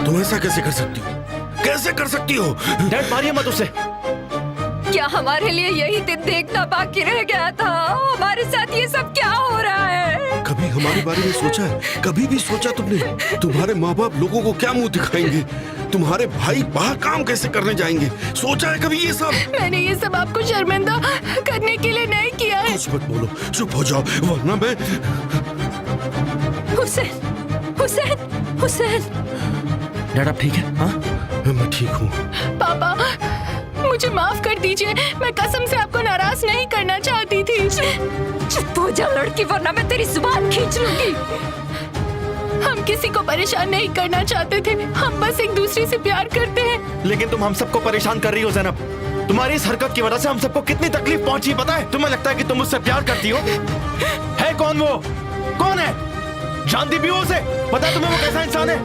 तुम ऐसा कैसे कर सकती हो? कैसे कर सकती हो? डैड मारिए मत उसे। क्या हमारे लिए यही दिन देखना बाकी रह गया था? हमारे साथ ये सब क्या हो रहा है? कभी हमारे बारे में सोचा है? कभी भी सोचा तुमने? तुम्हारे माँ बाप लोगों को क्या मुंह दिखाएंगे? तुम्हारे भाई बाहर काम कैसे करने जाएंगे? सोचा है कभी ये सब? मैंने ये सब आपको शर्मिंदा करने के लिए नहीं किया है। कुछ मत बोलो, चुप हो जाओ, वरना मैं। हुसैन, हुसैन, हुसैन। डैड आप ठीक है? हाँ मैं ठीक हूँ। पापा मुझे माफ कर दीजिए, मैं कसम से आपको नाराज नहीं करना चाहती थी। चुप हो जा लड़की, वरना मैं तेरी जुबान खींच लूंगी। हम किसी को परेशान नहीं करना चाहते थे, हम बस एक दूसरे से प्यार करते हैं। लेकिन तुम हम सबको परेशान कर रही हो ज़ैनब। तुम्हारी इस हरकत की वजह से हम सबको कितनी तकलीफ पहुंची पता है? तुम्हें लगता है कि तुम मुझसे प्यार करती हो? है कौन वो? कौन है? जानती भी हो उसे? पता है तुम्हें वो कैसा इंसान है?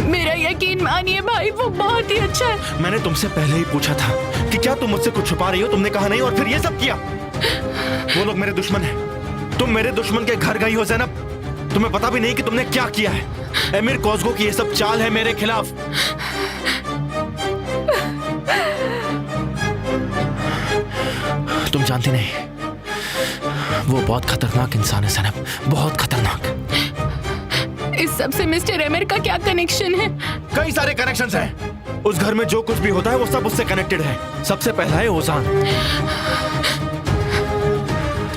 मेरा यकीन मानिए भाई, वो बहुत ही अच्छा है। मैंने तुमसे पहले ही पूछा था कि क्या तुम मुझसे कुछ छुपा रही हो, तुमने कहा नहीं और फिर ये सब किया। वो लोग मेरे दुश्मन हैं। तुम मेरे दुश्मन के घर गई हो ज़ैनब। तुम्हें पता भी नहीं कि तुमने क्या किया है। एमिर कोज़गो की ये सब चाल है मेरे खिलाफ। तुम जानती नहीं, वो बहुत खतरनाक इंसान है ज़ैनब, बहुत खतरनाक। इस सब से मिस्टर एमिर का क्या कनेक्शन है? कई सारे कनेक्शंस हैं। उस घर में जो कुछ भी होता है वो सब उससे कनेक्टेड है। सबसे पहला है ओजान।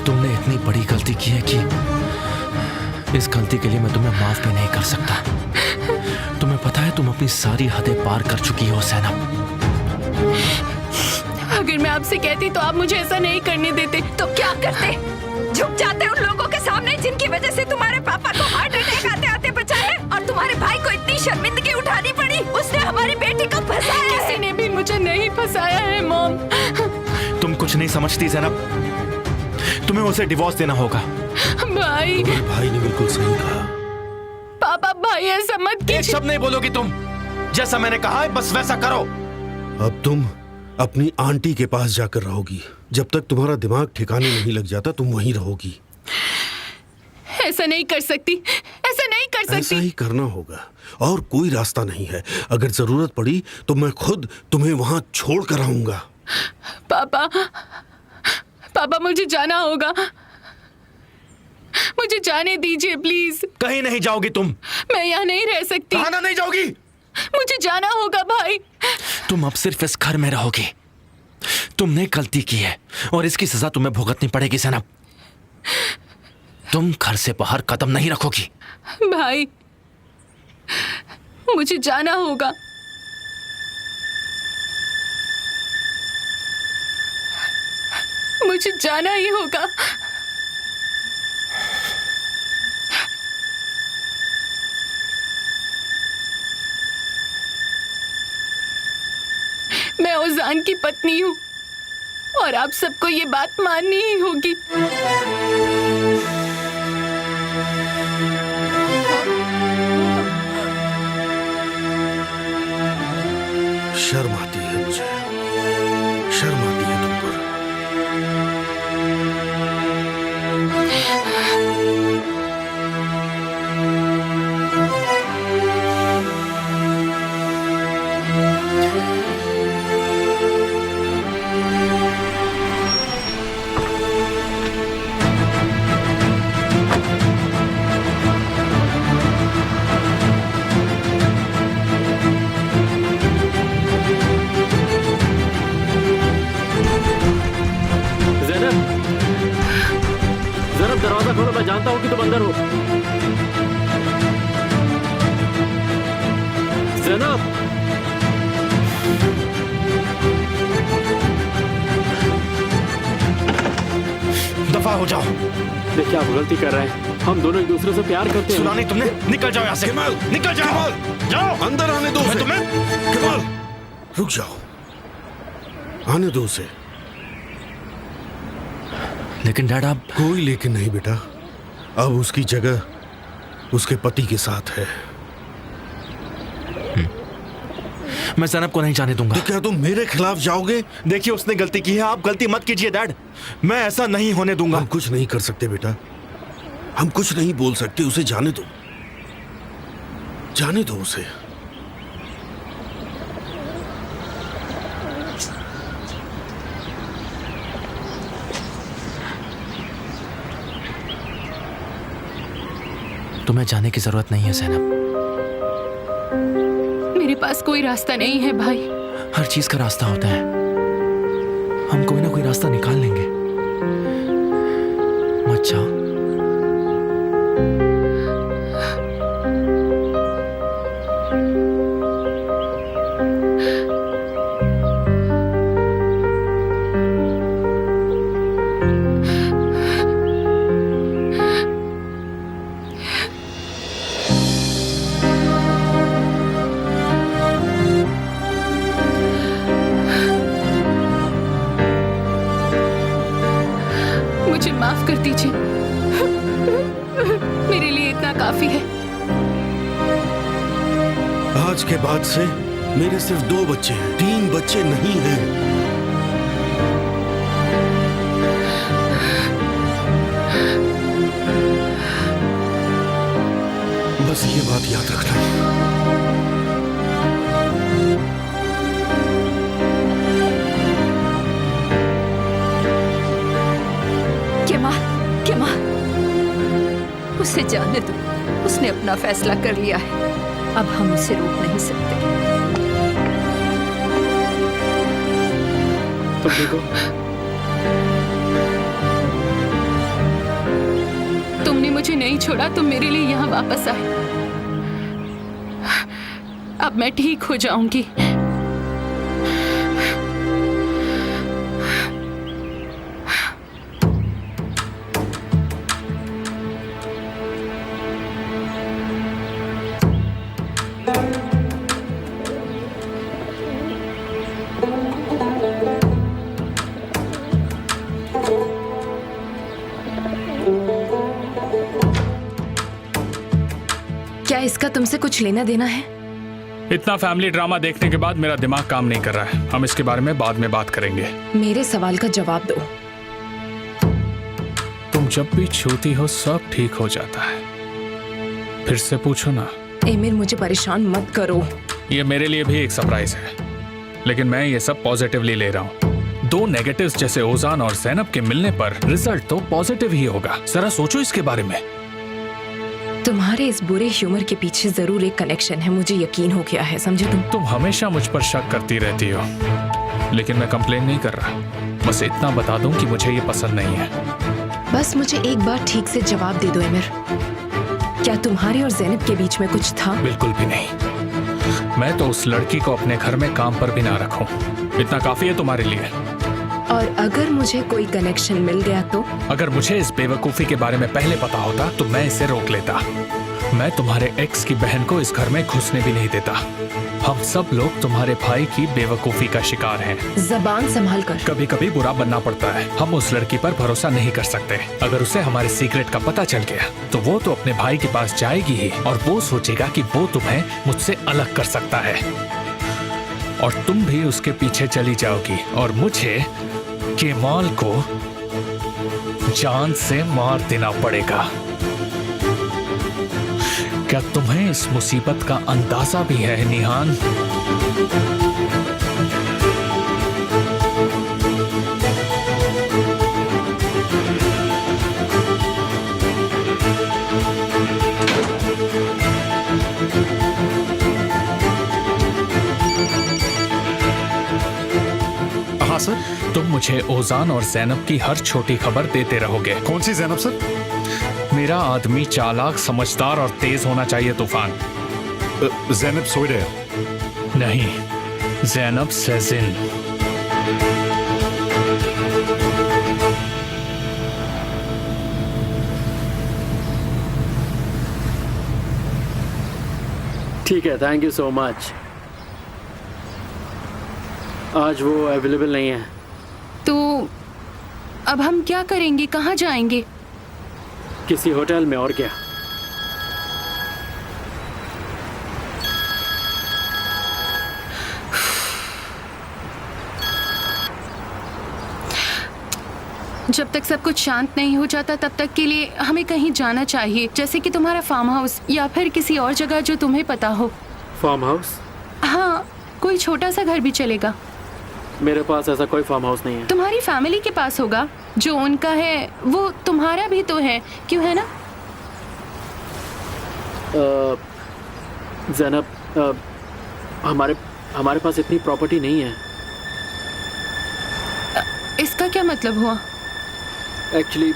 तुमने इतनी बड़ी गलती की है कि इस गलती के लिए मैं तुम्हें माफ भी नहीं कर सकता। तुम्हें पता है तुम अपनी सारी हदें पार कर चुकी हो ज़ैनब। अगर मैं आपसे कहती तो आप मुझे ऐसा नहीं करने देते। तो क्या करते? झुक जाते उन लोगों के सामने जिनकी वजह से तुम्हारे पापा को हार्ट अटैक आते आते बचा है, और तुम्हारे भाई को इतनी शर्मिंदगी उठानी पड़ी। उसने हमारी बेटी को फंसाया। किसी ने भी मुझे नहीं फंसाया है मॉम। तुम कुछ नहीं समझती ज़ैनब। तुम्हें उसे डिवोर्स देना होगा। भाई, भाई ने बिल्कुल सही कहा। पापा भाई ऐसा मत एक कीजिए। शब्द नहीं बोलोगी तुम। जैसा मैंने कहा है बस वैसा करो। अब तुम अपनी आंटी के पास जाकर रहोगी। जब तक तुम्हारा दिमाग ठिकाने नहीं लग जाता तुम वहीं रहोगी। ऐसा नहीं कर सकती, ऐसा नहीं कर सकती। ऐसा ही करना होगा और कोई रास्ता नहीं है। अगर जरूरत पड़ी तो मैं खुद तुम्हें वहां छोड़ कर आऊंगा। पापा, पापा मुझे जाना होगा। मुझे जाने दीजिए प्लीज। कहीं नहीं जाओगी तुम। मैं यहाँ नहीं रह सकती। कहाँ नहीं जाओगी? मुझे जाना होगा भाई। तुम अब सिर्फ इस घर में रहोगी। तुमने गलती की है और इसकी सजा तुम्हें भुगतनी पड़ेगी ज़ैनब। तुम घर से बाहर कदम नहीं रखोगी। भाई मुझे जाना होगा। मुझे जाना ही होगा। मैं ओजान की पत्नी हूँ और आप सबको ये बात माननी ही होगी। शर्म आती है मुझे, शर्म आती है तुम पर। दरवाजा खोलो, मैं जानता हूँ कि तुम अंदर हो। ज़ैनब, दफा हो जाओ। देखिए आप गलती कर रहे हैं। हम दोनों एक दूसरे से प्यार करते हैं। सुना नहीं तुमने? निकल जाओ यहाँ से। कमाल, निकल जाओ। कमाल, जाओ अंदर आने दो उसे। तुम्हें। कमाल, रुक जाओ, आने दो उसे। लेकिन डैड आप। कोई लेकिन नहीं बेटा, अब उसकी जगह उसके पति के साथ है। मैं ज़ैनब को नहीं जाने दूंगा। तो क्या तुम मेरे खिलाफ जाओगे? देखिए उसने गलती की है, आप गलती मत कीजिए डैड। मैं ऐसा नहीं होने दूंगा। हम कुछ नहीं कर सकते बेटा, हम कुछ नहीं बोल सकते, उसे जाने दो। जाने दो उसे। तुम्हें जाने की जरूरत नहीं है ज़ैनब। मेरे पास कोई रास्ता नहीं है भाई। हर चीज का रास्ता होता है, हम कोई ना कोई रास्ता निकाल लेंगे। मत जाओ। मुझे माफ कर दीजिए, मेरे लिए इतना काफी है। आज के बाद से मेरे सिर्फ 2 बच्चे हैं, 3 बच्चे नहीं हैं। बस ये बात याद रखना। केमा, उसे जाने दो, उसने अपना फैसला कर लिया है, अब हम उसे रोक नहीं सकते। तुम ठीक हो? तुमने मुझे नहीं छोड़ा, तुम मेरे लिए यहाँ वापस आए। अब मैं ठीक हो जाऊंगी। क्या इसका तुमसे कुछ लेना देना है? इतना फैमिली ड्रामा देखने के बाद मेरा दिमाग काम नहीं कर रहा है। हम इसके बारे में बाद में बात करेंगे। मेरे सवाल का जवाब दो। तुम जब भी छूती हो सब ठीक हो जाता है। फिर से पूछो ना। एमिर, मुझे परेशान मत करो। ये मेरे लिए भी एक सरप्राइज है, लेकिन मैं ये सब पॉजिटिवली ले रहा हूँ। 2 नेगेटिव्स जैसे ओजान और ज़ैनब के मिलने पर रिजल्ट तो पॉजिटिव ही होगा। जरा सोचो इसके बारे में। तुम्हारे इस बुरे ह्यूमर के पीछे जरूर एक कनेक्शन है, मुझे यकीन हो गया है, समझे तुम? तुम हमेशा मुझ पर शक करती रहती हो, लेकिन मैं कंप्लेन नहीं कर रहा। बस इतना बता दूं कि मुझे ये पसंद नहीं है। बस मुझे एक बार ठीक से जवाब दे दो एमिर। क्या तुम्हारे और ज़ैनब के बीच में कुछ था? बिल्कुल भी नहीं। मैं तो उस लड़की को अपने घर में काम पर भी ना रखूं। इतना काफी है तुम्हारे लिए। और अगर मुझे कोई कनेक्शन मिल गया तो? अगर मुझे इस बेवकूफी के बारे में पहले पता होता तो मैं इसे रोक लेता। मैं तुम्हारे एक्स की बहन को इस घर में घुसने भी नहीं देता। हम सब लोग तुम्हारे भाई की बेवकूफी का शिकार हैं। जबान संभाल कर। कभी कभी बुरा बनना पड़ता है। हम उस लड़की पर भरोसा नहीं कर सकते। अगर उसे हमारे सीक्रेट का पता चल गया तो वो तो अपने भाई के पास जाएगी ही, और वो सोचेगा कि वो तुम्हें मुझसे अलग कर सकता है, और तुम भी उसके पीछे चली जाओगी, और मुझे केमाल को जान से मार देना पड़ेगा। क्या तुम्हें इस मुसीबत का अंदाजा भी है, निहान? हाँ सर। तुम मुझे ओजान और ज़ैनब की हर छोटी खबर देते रहोगे। कौन सी ज़ैनब सर? मेरा आदमी चालाक, समझदार और तेज होना चाहिए, तूफान। ज़ैनब सोइडे। नहीं, ज़ैनब सेजिन। ठीक है, थैंक यू सो मच। आज वो अवेलेबल नहीं है। तो अब हम क्या करेंगे, कहाँ जाएंगे? किसी होटल में, और क्या। जब तक सब कुछ शांत नहीं हो जाता तब तक के लिए हमें कहीं जाना चाहिए, जैसे कि तुम्हारा फार्म हाउस या फिर किसी और जगह जो तुम्हें पता हो। Farm house? हाँ, कोई छोटा सा घर भी चलेगा। मेरे पास ऐसा कोई फार्म हाउस नहीं है। तुम्हारी फैमिली के पास होगा, जो उनका है वो तुम्हारा भी तो है, क्यों है ना? ज़ैनब, हमारे पास इतनी प्रॉपर्टी नहीं है। इसका क्या मतलब हुआ? एक्चुअली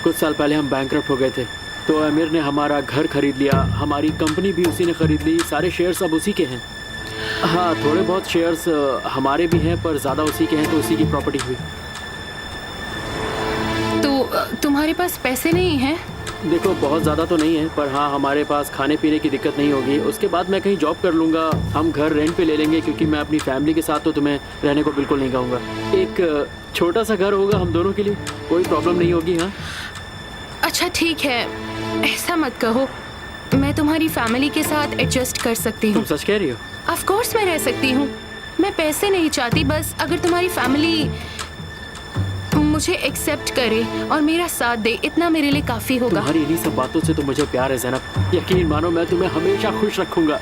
कुछ साल पहले हम बैंकरप्ट हो गए थे, तो अमीर ने हमारा घर खरीद लिया, हमारी कंपनी भी उसी ने खरीद ली, सारे शेयर्स अब उसी के हैं। हाँ, थोड़े बहुत शेयर्स हमारे भी हैं, पर ज़्यादा उसी के हैं, तो उसी की प्रॉपर्टी हुई। तो तुम्हारे पास पैसे नहीं हैं? देखो, बहुत ज़्यादा तो नहीं है, पर हाँ, हमारे पास खाने पीने की दिक्कत नहीं होगी। उसके बाद मैं कहीं जॉब कर लूँगा, हम घर रेंट पे ले लेंगे, क्योंकि मैं अपनी फैमिली के साथ तो तुम्हें रहने को बिल्कुल नहीं कहूँगा। एक छोटा सा घर होगा हम दोनों के लिए, कोई प्रॉब्लम नहीं होगी। हाँ, अच्छा ठीक है, ऐसा मत कहो। मैं तुम्हारी फैमिली के साथ एडजस्ट कर सकती तुम हूँ। सच कह रही हो? ऑफ कोर्स मैं रह सकती हूँ। मैं पैसे नहीं चाहती, बस अगर तुम्हारी फैमिली मुझे एक्सेप्ट करे और मेरा साथ दे, इतना मेरे लिए काफी होगा। तुम्हारी इन्हीं सब बातों से तो मुझे प्यार है ज़ैनब, यकीन मानो मैं तुम्हें हमेशा खुश रखूंगा।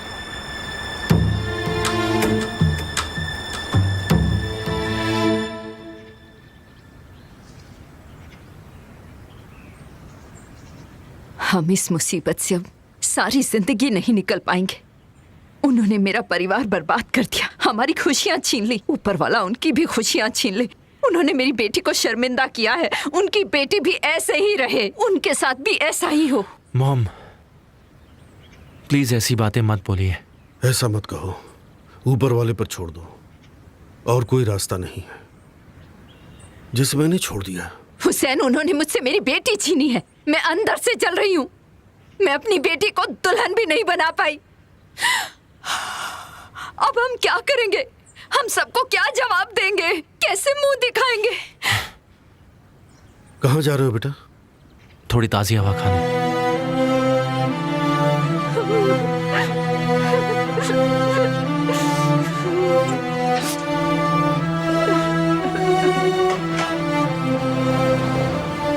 हम इस मुसीबत से अब सारी जिंदगी नहीं निकल पाएंगे। उन्होंने मेरा परिवार बर्बाद कर दिया, हमारी खुशियां छीन ली, ऊपर वाला उनकी भी खुशियां छीन ली। उन्होंने मेरी बेटी को शर्मिंदा किया है। उनकी बेटी भी ऐसे ही रहे, उनके साथ भी ऐसा ही हो। मॉम, प्लीज ऐसी बातें मत बोलिए। ऐसा मत कहो, ऊपर वाले पर छोड़ दो। और कोई रास्ता नहीं है जिसे मैंने छोड़ दिया। हुसैन, उन्होंने मुझसे मेरी बेटी छीनी है। मैं अंदर से जल रही हूँ। मैं अपनी बेटी को दुल्हन भी नहीं बना पाई। अब हम क्या करेंगे? हम सबको क्या जवाब देंगे? कैसे मुंह दिखाएंगे? कहाँ जा रहे हो बेटा? थोड़ी ताज़ी हवा खाने।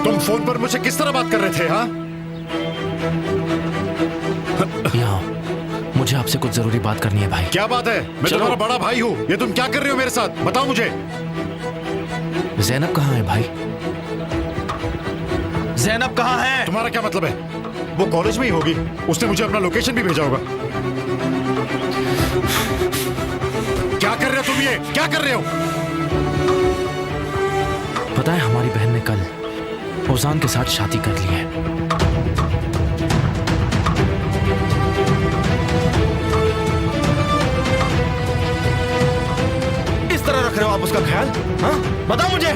तुम फोन पर मुझे किस तरह बात कर रहे थे? हाँ, यहाँ मुझे आपसे कुछ जरूरी बात करनी है भाई। क्या बात है? मैं तुम्हारा बड़ा भाई हूँ। ये तुम क्या कर रहे हो मेरे साथ? बताओ मुझे। ज़ैनब कहाँ है भाई? ज़ैनब कहाँ है? तुम्हारा क्या मतलब है? वो कॉलेज में ही होगी। उसने मुझे अपना लोकेशन भी भेजा होगा। क्या कर रहे हो तुम? ये क्या कर रहे हो? पता है, हमारी बहन ने कल ओजान के साथ शादी कर ली है। इस तरह रख रहे हो आप उसका ख्याल? हाँ, बताओ मुझे।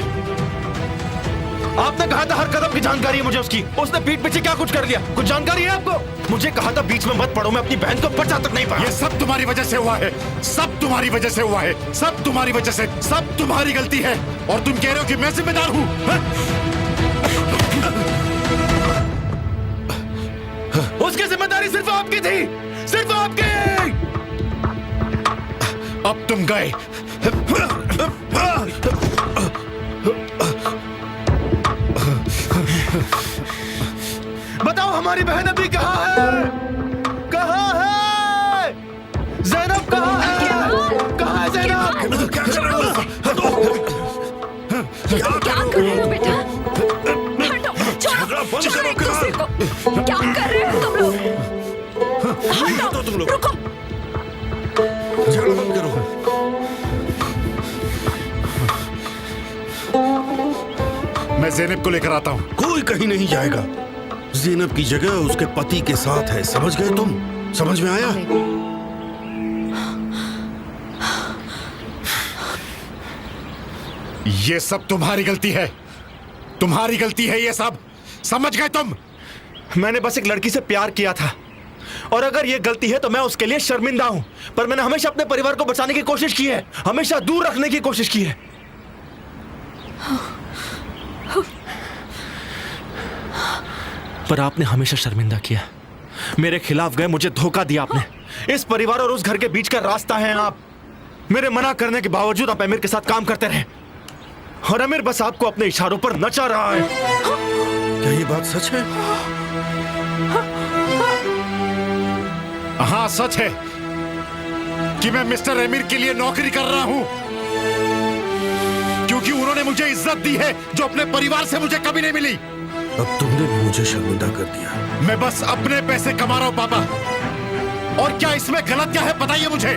आपने कहा था हर कदम की जानकारी है मुझे उसकी। उसने पीठ पीछे क्या कुछ कर लिया? कुछ जानकारी है आपको? मुझे कहा था बीच में मत पड़ो, मैं अपनी बहन को बचा तक नहीं पाया। ये सब तुम्हारी वजह से हुआ है। सब तुम्हारी वजह से हुआ है। सब तुम्हारी वजह से। सब तुम्हारी गलती है। और तुम कह रहे हो कि मैं जिम्मेदार हूँ? उसकी जिम्मेदारी सिर्फ आपकी थी, सिर्फ आपकी। अब तुम गए। बताओ, हमारी बहन अभी कहाँ है? कहाँ है? ज़ैनब कहाँ है? कहाँ है ज़ैनब? क्या कर रहे हो? क्या कर रहे हो बेटा? हटो, छोड़ो एक दूसरे को। क्या कर रहे हो तुम लोग? हटो, तुम लोग रुको। झगड़ा बंद करो। मैं ज़ैनब को लेकर आता हूँ। कोई कहीं नहीं जाएगा। ज़ैनब की जगह उसके पति के साथ है। समझ गए तुम? समझ में आया? ये सब तुम्हारी गलती है। तुम्हारी गलती है ये सब। समझ गए तुम? मैंने बस एक लड़की से प्यार किया था, और अगर ये गलती है तो मैं उसके लिए शर्मिंदा हूं। पर मैंने हमेशा अपने परिवार को बचाने की कोशिश की है, हमेशा दूर रखने की कोशिश की है। पर आपने हमेशा शर्मिंदा किया, मेरे खिलाफ गए, मुझे धोखा दिया आपने। इस परिवार और उस घर के बीच का रास्ता है आप। मेरे मना करने के बावजूद आप अमीर के साथ काम करते रहे। और आमिर बस आपको अपने इशारों पर नचा रहा है। क्या ये बात सच है? हाँ सच है कि मैं मिस्टर आमिर के लिए नौकरी कर रहा हूं, क्योंकि उन्होंने मुझे इज्जत दी है जो अपने परिवार से मुझे कभी नहीं मिली। अब तुमने भी मुझे शर्मिंदा कर दिया। मैं बस अपने पैसे कमा रहा हूं पापा, और क्या इसमें गलत क्या है बताइए मुझे।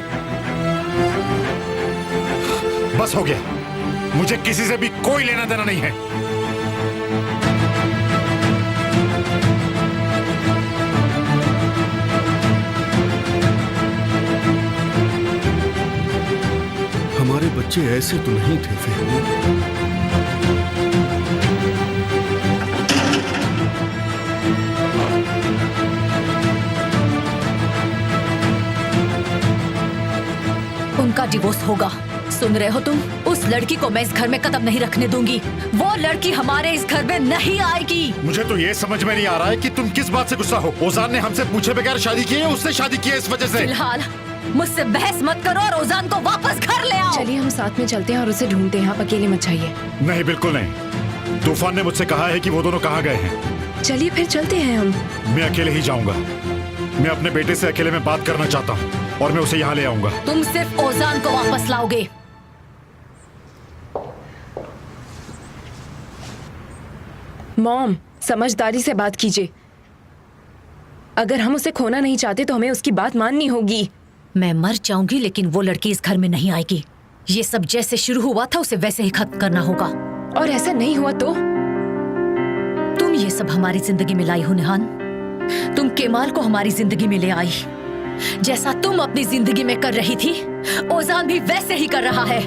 बस हो गया, मुझे किसी से भी कोई लेना देना नहीं है। हमारे बच्चे ऐसे तो नहीं थे फिर। उनका डिवोर्स होगा, सुन रहे हो तुम? उस लड़की को मैं इस घर में कदम नहीं रखने दूंगी। वो लड़की हमारे इस घर में नहीं आएगी। मुझे तो ये समझ में नहीं आ रहा है कि तुम किस बात से गुस्सा हो। ओजान ने हमसे पूछे बगैर शादी की है, उससे शादी की है इस वजह से। फिलहाल मुझसे बहस मत करो और ओजान को वापस घर ले आओ। चलिए हम साथ में चलते हैं और उसे ढूंढते हैं, आप अकेले मत जाइए। नहीं, बिल्कुल नहीं। तूफान ने मुझसे कहा है कि वो दोनों कहाँ गए हैं। चलिए फिर चलते हैं हम। मैं अकेले ही जाऊंगा। मैं अपने बेटे से अकेले में बात करना चाहता हूँ और मैं उसे यहाँ ले आऊंगा। तुम सिर्फ ओजान को वापस लाओगे। मॉम, समझदारी से बात कीजिए। अगर हम उसे खोना नहीं चाहते तो हमें उसकी बात माननी होगी। मैं मर जाऊंगी लेकिन वो लड़की इस घर में नहीं आएगी। ये सब जैसे शुरू हुआ था उसे वैसे ही खत्म करना होगा। और ऐसा नहीं हुआ तो? तुम ये सब हमारी जिंदगी में लाई हो निहान। तुम केमाल को हमारी जिंदगी में ले आई। जैसा तुम अपनी जिंदगी में कर रही थी, ओजान भी वैसे ही कर रहा है।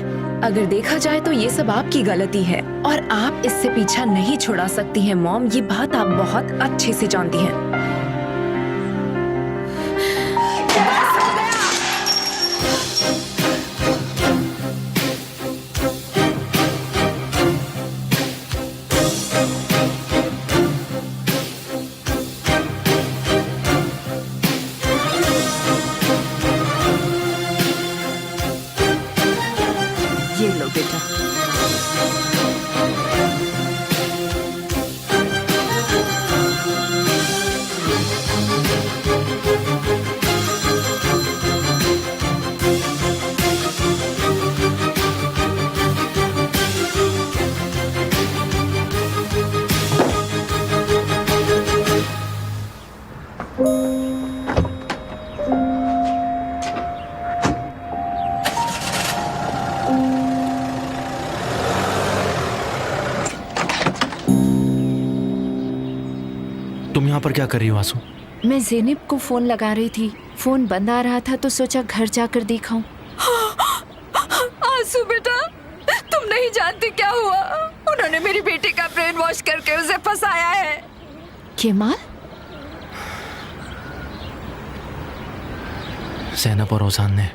अगर देखा जाए तो ये सब आपकी गलती है और आप इससे पीछा नहीं छुड़ा सकती हैं मॉम। ये बात आप बहुत अच्छे से जानती हैं। ये लो बेटा। तुम यहाँ पर क्या कर रही हो आंसू? मैं ज़ेनिब को फोन लगा रही थी। फोन बंद आ रहा था तो सोचा घर जाकर दिखाऊं। आंसू बेटा, तुम नहीं जानती क्या हुआ। उन्होंने मेरी बेटी का ब्रेन वॉश करके उसे फंसाया है। केमाल? ज़ैनब और ओजान ने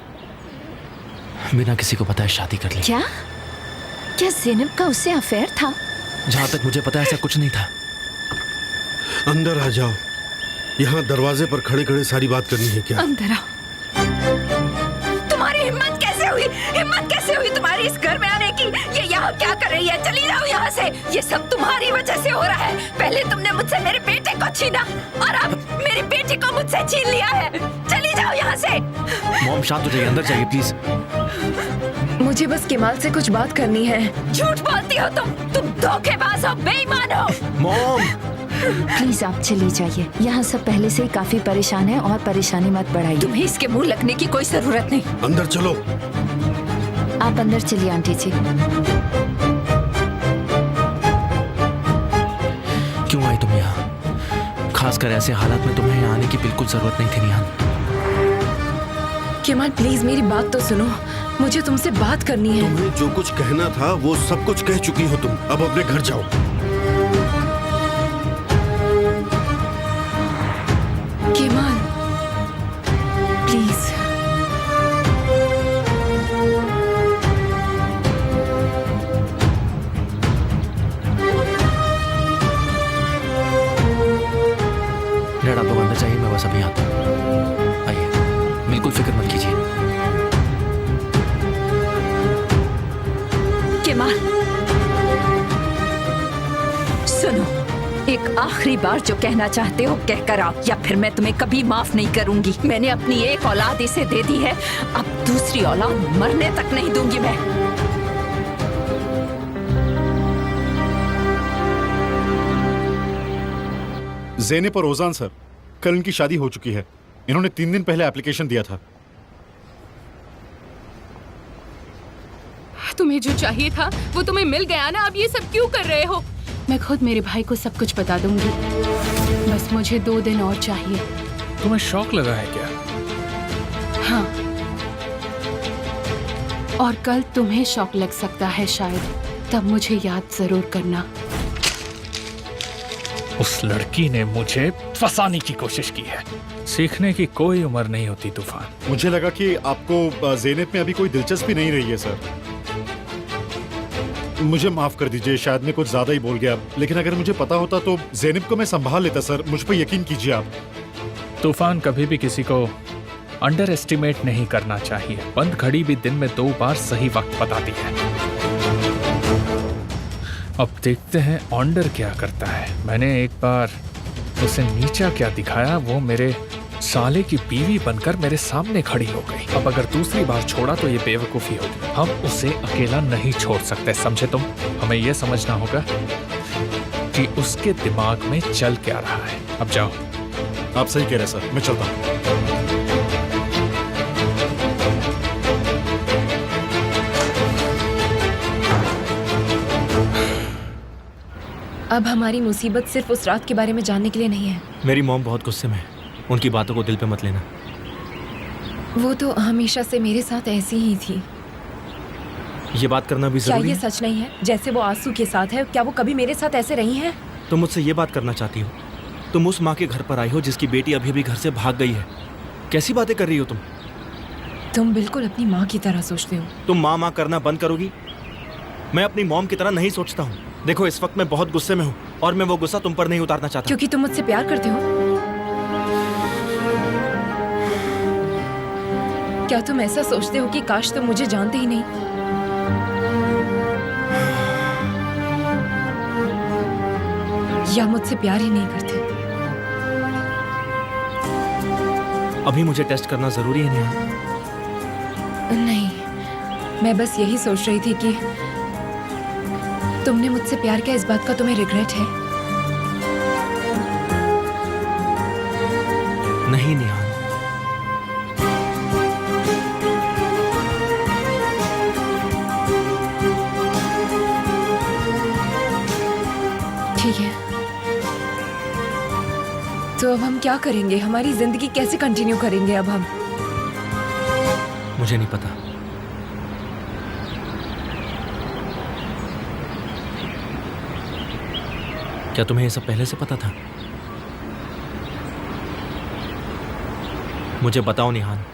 बिना किसी को बताए शादी कर ली। क्या क्या ज़ेनिब का उससे अफेयर था? जहाँ तक मुझे पता है ऐसा कुछ नहीं था। अंदर आ जाओ। यहाँ दरवाजे पर खड़े खड़े सारी बात करनी है क्या? अंदर आओ। तुम्हारी हिम्मत कैसे हुई? हिम्मत कैसे हुई तुम्हारी इस घर में आने की? ये यहाँ क्या कर रही है? चली जाओ यहाँ से। ये सब तुम्हारी वजह से हो रहा है। पहले तुमने मुझसे मेरे बेटे को छीना और अब मेरी बेटी को मुझसे छीन लिया है। चली जाओ यहाँ से। मॉम शांत हो जाइए, अंदर जाइए प्लीज। मुझे बस केमाल से कुछ बात करनी है। झूठ बोलती हो तुम धोखेबाज हो, बेईमान हो। मॉम प्लीज आप चली जाइए। यहाँ सब पहले से ही काफी परेशान है और परेशानी मत बढ़ाइए। तुम्हें इसके मुंह लगने की कोई जरूरत नहीं। अंदर चलो। आप अंदर चलिए आंटी जी। क्यों आई तुम यहाँ? खासकर ऐसे हालात में तुम्हें यहाँ आने की बिल्कुल जरूरत नहीं थी निहान। केमाल प्लीज मेरी बात तो सुनो। मुझे तुमसे बात करनी है। तुम्हें जो कुछ कहना था वो सब कुछ कह चुकी हो तुम। अब अपने घर जाओ। Kemal please. डैड आप लोग अंदर जाइए, मैं बस अभी आता हूँ। आइए, बिल्कुल फिक्र मत कीजिए। केमाल सुनो, एक आखिरी बार जो कहना चाहते हो कह कर आओ, या फिर मैं तुम्हें कभी माफ नहीं करूंगी। मैंने अपनी एक औलाद इसे दे दी है, अब दूसरी औलाद मरने तक नहीं दूंगी मैं। ज़ेनेब और ओजान सर, कल इनकी शादी हो चुकी है। इन्होंने 3 दिन पहले एप्लीकेशन दिया था। तुम्हें जो चाहिए था वो तुम्हें मिल गया ना, अब ये सब क्यों कर रहे हो? मैं खुद मेरे भाई को सब कुछ बता दूंगी, बस मुझे 2 दिन और चाहिए। तुम्हें शौक लगा है क्या? हाँ, और कल तुम्हें शौक लग सकता है शायद, तब मुझे याद जरूर करना। उस लड़की ने मुझे फंसाने की कोशिश की है। सीखने की कोई उम्र नहीं होती तूफान। मुझे लगा कि आपको ज़ेनेब में अभी कोई दिलचस्पी नहीं रही है सर। मुझे माफ कर दीजिए, शायद मैं कुछ ज्यादा ही बोल गया, लेकिन अगर मुझे पता होता तो ज़ेनेब को मैं संभाल लेता सर। मुझ पर यकीन कीजिए आप। तूफान, कभी भी किसी को अंडर एस्टिमेट नहीं करना चाहिए। बंद घड़ी भी दिन में 2 बार सही वक्त बताती है। अब देखते हैं ऑन्डर क्या करता है। मैंने एक बार उसे नीचा क्या दिखाया, वो मेरे साले की बीवी बनकर मेरे सामने खड़ी हो गई। अब अगर दूसरी बार छोड़ा तो ये बेवकूफी होगी। हम उसे अकेला नहीं छोड़ सकते, समझे तुम? हमें यह समझना होगा कि उसके दिमाग में चल क्या रहा है। अब जाओ। आप सही कह रहे हैं सर, मैं चलता हूँ। अब हमारी मुसीबत सिर्फ उस रात के बारे में जानने के लिए नहीं है। मेरी मॉम बहुत गुस्से में है, उनकी बातों को दिल पे मत लेना। वो तो हमेशा से मेरे साथ ऐसी ही थी। ये बात करना भी क्या जरूरी ये है? सच नहीं है? जैसे वो आंसू के साथ है, क्या वो कभी मेरे साथ ऐसे रही है? तुम मुझसे ये बात करना चाहती हो? तुम उस माँ के घर पर आई हो जिसकी बेटी अभी भी घर से भाग गई है। कैसी बातें कर रही हो तुम? तुम बिल्कुल अपनी माँ की तरह सोचते हो। तुम माँ माँ करना बंद करोगी? मैं अपनी मॉम की तरह नहीं सोचता हूँ। देखो, इस वक्त मैं बहुत गुस्से में हूँ और मैं वो गुस्सा तुम पर नहीं उतारना चाहता। क्योंकि तुम मुझसे प्यार करते हो। क्या तुम ऐसा सोचते हो कि काश तुम मुझे जानते ही नहीं? या मुझसे प्यार ही नहीं करते? अभी मुझे टेस्ट करना जरूरी है नेहा? नहीं, मैं बस यही सोच रही थी कि तुमने मुझसे प्यार किया, इस बात का तुम्हें रिग्रेट है? नहीं नेहा। ठीक है, तो अब हम क्या करेंगे? हमारी जिंदगी कैसे कंटिन्यू करेंगे अब हम? मुझे नहीं पता। क्या तुम्हें ये सब पहले से पता था? मुझे बताओ निहान।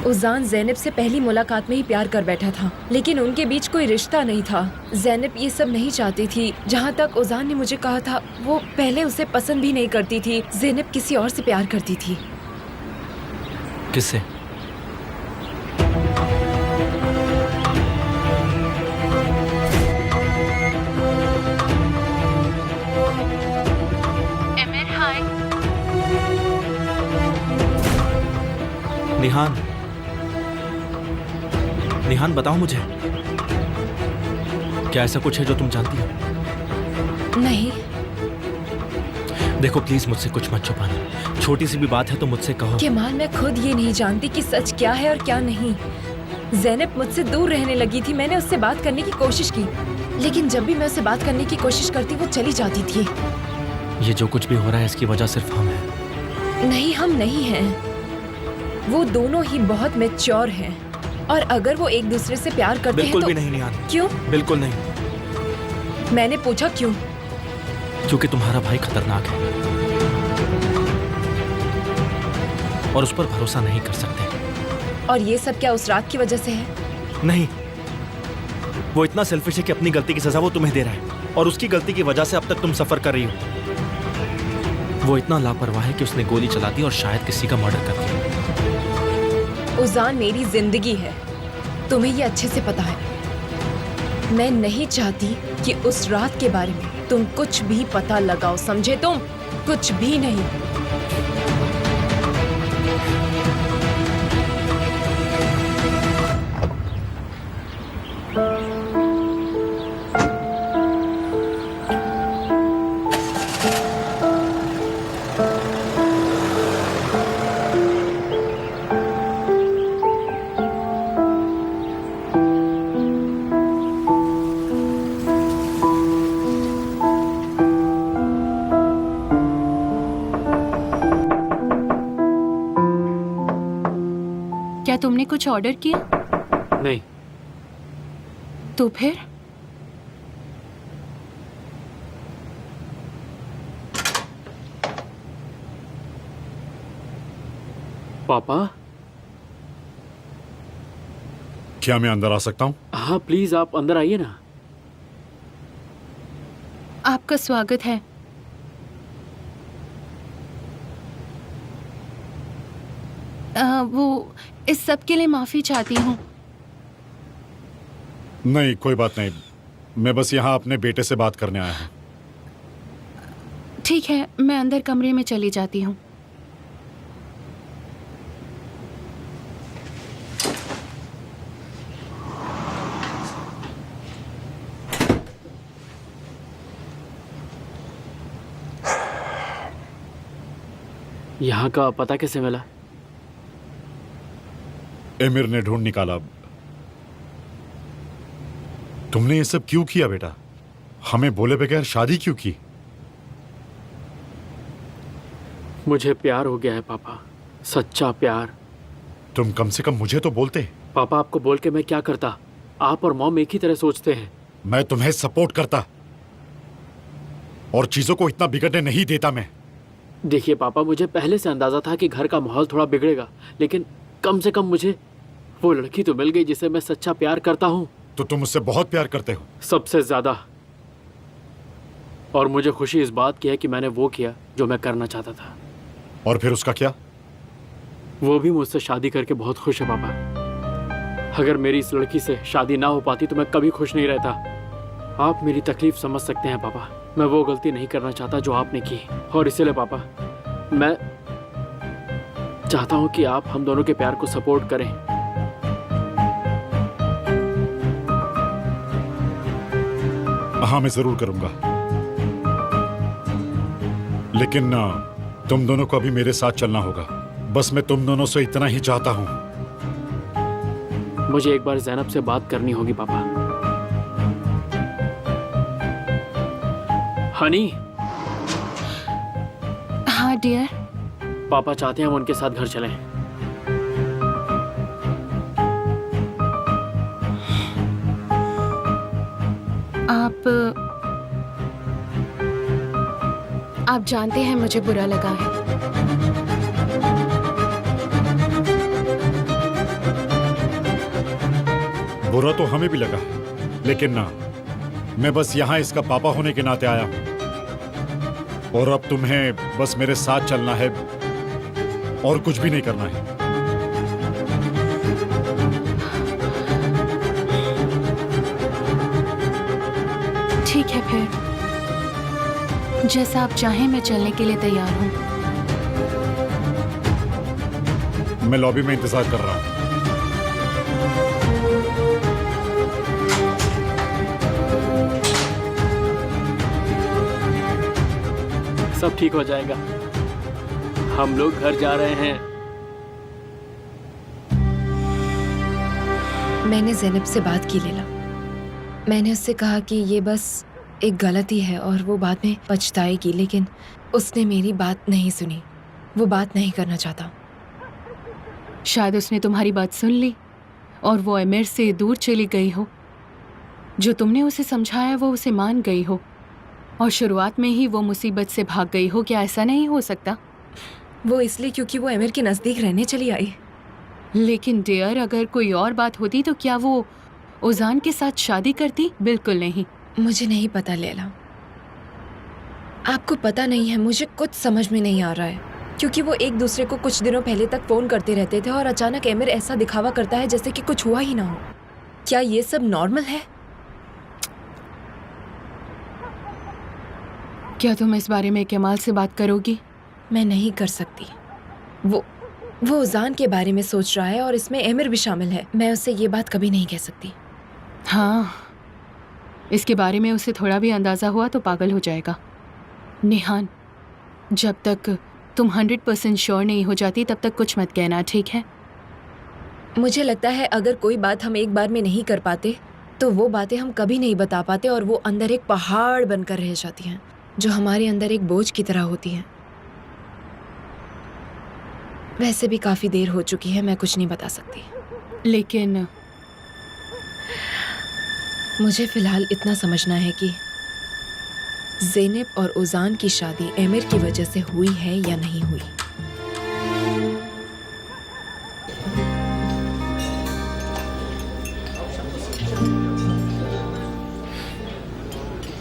उजान ज़ैनब से पहली मुलाकात में ही प्यार कर बैठा था, लेकिन उनके बीच कोई रिश्ता नहीं था। ज़ैनब ये सब नहीं चाहती थी। जहाँ तक उजान ने मुझे कहा था, वो पहले उसे पसंद भी नहीं करती थी। ज़ैनब किसी और से प्यार करती थी। किससे? निहान, निहान बताओ मुझे, क्या ऐसा कुछ है जो तुम जानती हो? नहीं। देखो प्लीज मुझसे कुछ मत छुपाना। छोटी सी भी बात है तो मुझसे कहो। केमाल, मैं खुद ये नहीं जानती कि सच क्या है और क्या नहीं। ज़ैनब मुझसे दूर रहने लगी थी। मैंने उससे बात करने की कोशिश की, लेकिन जब भी मैं उससे बात करने की कोशिश करती वो चली जाती थी। ये जो कुछ भी हो रहा है इसकी वजह सिर्फ हम हैं। नहीं, हम नहीं हैं। वो दोनों ही बहुत मैच्योर हैं, और अगर वो एक दूसरे से प्यार करते हैं तो... बिल्कुल भी नहीं निहान। क्यों? बिल्कुल नहीं। मैंने पूछा क्यों? क्योंकि तुम्हारा भाई खतरनाक है और उस पर भरोसा नहीं कर सकते। और ये सब क्या उस रात की वजह से है? नहीं, वो इतना सेल्फिश है कि अपनी गलती की सजा वो तुम्हें दे रहा है, और उसकी गलती की वजह से अब तक तुम सफर कर रही हो। वो इतना लापरवाह है कि उसने गोली चला दी और शायद किसी का मर्डर कर दिया। उजान मेरी जिंदगी है, तुम्हें ये अच्छे से पता है। मैं नहीं चाहती कि उस रात के बारे में तुम कुछ भी पता लगाओ, समझे तुम? कुछ भी नहीं। क्या तुमने कुछ ऑर्डर किया? नहीं। तो फिर? पापा? क्या मैं अंदर आ सकता हूँ? हाँ प्लीज, आप अंदर आइए ना। आपका स्वागत है। वो इस सब के लिए माफी चाहती हूँ। नहीं, कोई बात नहीं। मैं बस यहाँ अपने बेटे से बात करने आया हूँ। ठीक है, मैं अंदर कमरे में चली जाती हूँ। यहाँ का पता कैसे मिला? एमिर ने ढूंढ निकाला। तुमने ये सब क्यों किया बेटा? हमें बोले बगैर शादी क्यों की? मुझे प्यार हो गया है पापा, सच्चा प्यार। तुम कम से कम मुझे तो बोलते। पापा आपको बोल के मैं क्या करता? आप और मॉम एक ही तरह सोचते हैं। मैं तुम्हें सपोर्ट करता और चीजों को इतना बिगड़ने नहीं देता मैं। देखिए पापा, मुझे पहले से अंदाजा था कि घर का माहौल थोड़ा बिगड़ेगा, लेकिन कम से कम मुझे वो लड़की तो मिल गई जिसे मैं सच्चा प्यार करता हूँ। तो तुम मुझसे बहुत प्यार करते हो। सबसे ज्यादा। और मुझे खुशी इस बात की है कि मैंने वो किया जो मैं करना चाहता था। और फिर उसका क्या? वो भी मुझसे शादी करके बहुत खुश है पापा। अगर मेरी इस लड़की से शादी ना हो पाती तो मैं कभी खुश नहीं रहता। आप मेरी तकलीफ समझ सकते हैं पापा। मैं वो गलती नहीं करना चाहता जो आपने की, और इसीलिए पापा मैं चाहता हूं कि आप हम दोनों के प्यार को सपोर्ट करें। हाँ, मैं जरूर करूंगा, लेकिन तुम दोनों को अभी मेरे साथ चलना होगा। बस मैं तुम दोनों से इतना ही चाहता हूं। मुझे एक बार ज़ैनब से बात करनी होगी पापा। हनी। हाँ डियर। पापा चाहते हैं हम उनके साथ घर चलें। आप जानते हैं मुझे बुरा लगा है। बुरा तो हमें भी लगा, लेकिन मैं बस यहाँ इसका पापा होने के नाते आया हूँ। और अब तुम्हें बस मेरे साथ चलना है और कुछ भी नहीं करना है। ठीक है फिर, जैसा आप चाहें मैं चलने के लिए तैयार हूँ। मैं लॉबी में इंतजार कर रहा हूँ। सब ठीक हो जाएगा। हम लोग घर जा रहे हैं। मैंने ज़ैनब से बात की लैला। मैंने उससे कहा कि ये बस एक गलती है और वो बाद में पछताएगी, लेकिन उसने मेरी बात नहीं सुनी। वो बात नहीं करना चाहता। शायद उसने तुम्हारी बात सुन ली और वो अमीर से दूर चली गई हो। जो तुमने उसे समझाया वो उसे मान गई हो और शुरुआत में ही वो मुसीबत से भाग गई हो। क्या ऐसा नहीं हो सकता? वो इसलिए क्योंकि वो अमीर के नज़दीक रहने चली आई। लेकिन डियर, अगर कोई और बात होती तो क्या वो उजान के साथ शादी करती? बिल्कुल नहीं। मुझे नहीं पता लैला, आपको पता नहीं है, मुझे कुछ समझ में नहीं आ रहा है, क्योंकि वो एक दूसरे को कुछ दिनों पहले तक फ़ोन करते रहते थे और अचानक अमीर ऐसा दिखावा करता है जैसे कि कुछ हुआ ही ना हो। क्या ये सब नॉर्मल है? क्या तुम इस बारे में कमाल से बात करोगी? मैं नहीं कर सकती। वो उजान के बारे में सोच रहा है और इसमें एमिर भी शामिल है। मैं उससे ये बात कभी नहीं कह सकती। हाँ, इसके बारे में उसे थोड़ा भी अंदाज़ा हुआ तो पागल हो जाएगा। निहान, जब तक तुम 100% श्योर नहीं हो जाती तब तक कुछ मत कहना, ठीक है? मुझे लगता है अगर कोई बात हम एक बार में नहीं कर पाते तो वो बातें हम कभी नहीं बता पाते और वो अंदर एक पहाड़ बनकर रह जाती हैं, जो हमारे अंदर एक बोझ की तरह होती हैं। वैसे भी काफ़ी देर हो चुकी है, मैं कुछ नहीं बता सकती। लेकिन मुझे फ़िलहाल इतना समझना है कि ज़ेनब और उजान की शादी एमिर की वजह से हुई है या नहीं हुई।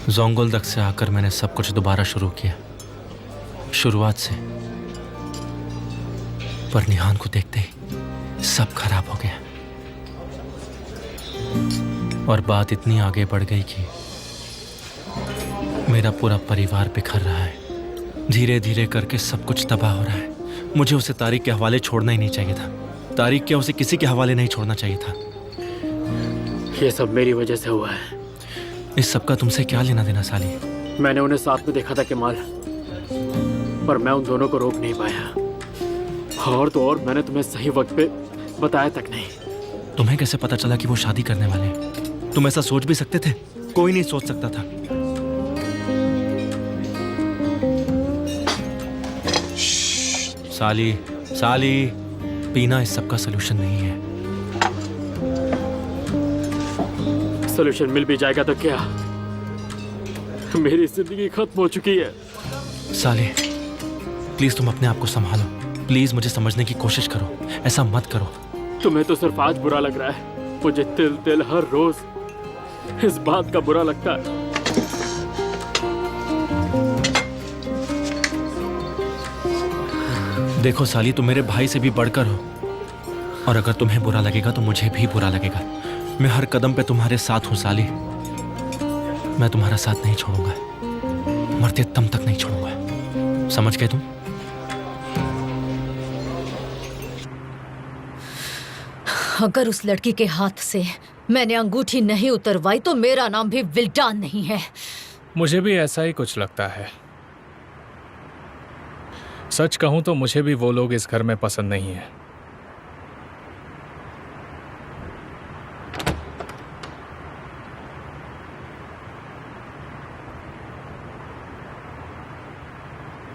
जोंगुल्दक से आकर मैंने सब कुछ दोबारा शुरू किया, शुरुआत से। पर निहान को देखते ही सब खराब हो गया और बात इतनी आगे बढ़ गई कि मेरा पूरा परिवार बिखर रहा है। धीरे धीरे करके सब कुछ तबाह हो रहा है। मुझे उसे तारिक के हवाले छोड़ना ही नहीं चाहिए था। तारिक क्या उसे किसी के हवाले नहीं छोड़ना चाहिए था। ये सब मेरी वजह से हुआ है। इस सब का तुमसे क्या लेना देना साली? मैंने उन्हें साथ में देखा था कमाल, पर मैं उन दोनों को रोक नहीं पाया। और तो और मैंने तुम्हें सही वक्त पे बताया तक नहीं। तुम्हें कैसे पता चला कि वो शादी करने वाले हैं? तुम ऐसा सोच भी सकते थे? कोई नहीं सोच सकता था। साली, साली, पीना इस सब का सलूशन नहीं है। सॉल्यूशन मिल भी जाएगा तो क्या? मेरी जिंदगी खत्म हो चुकी है। साले, प्लीज तुम अपने आप को संभालो। प्लीज मुझे समझने की कोशिश करो। ऐसा मत करो। तुम्हें तो सिर्फ आज बुरा लग रहा है, मुझे तिल तिल हर रोज इस बात का बुरा लगता है। देखो साली, तुम मेरे भाई से भी बढ़कर हो और अगर तुम्हें बुरा लगेगा तो मुझे भी बुरा लगेगा। मैं हर कदम पे तुम्हारे साथ हूं साली। मैं तुम्हारा साथ नहीं छोड़ूंगा, मरते दम तक नहीं छोड़ूंगा। समझ गए तुम? अगर उस लड़की के हाथ से मैंने अंगूठी नहीं उतरवाई तो मेरा नाम भी विल्डान नहीं है। मुझे भी ऐसा ही कुछ लगता है। सच कहूं तो मुझे भी वो लोग इस घर में पसंद नहीं है।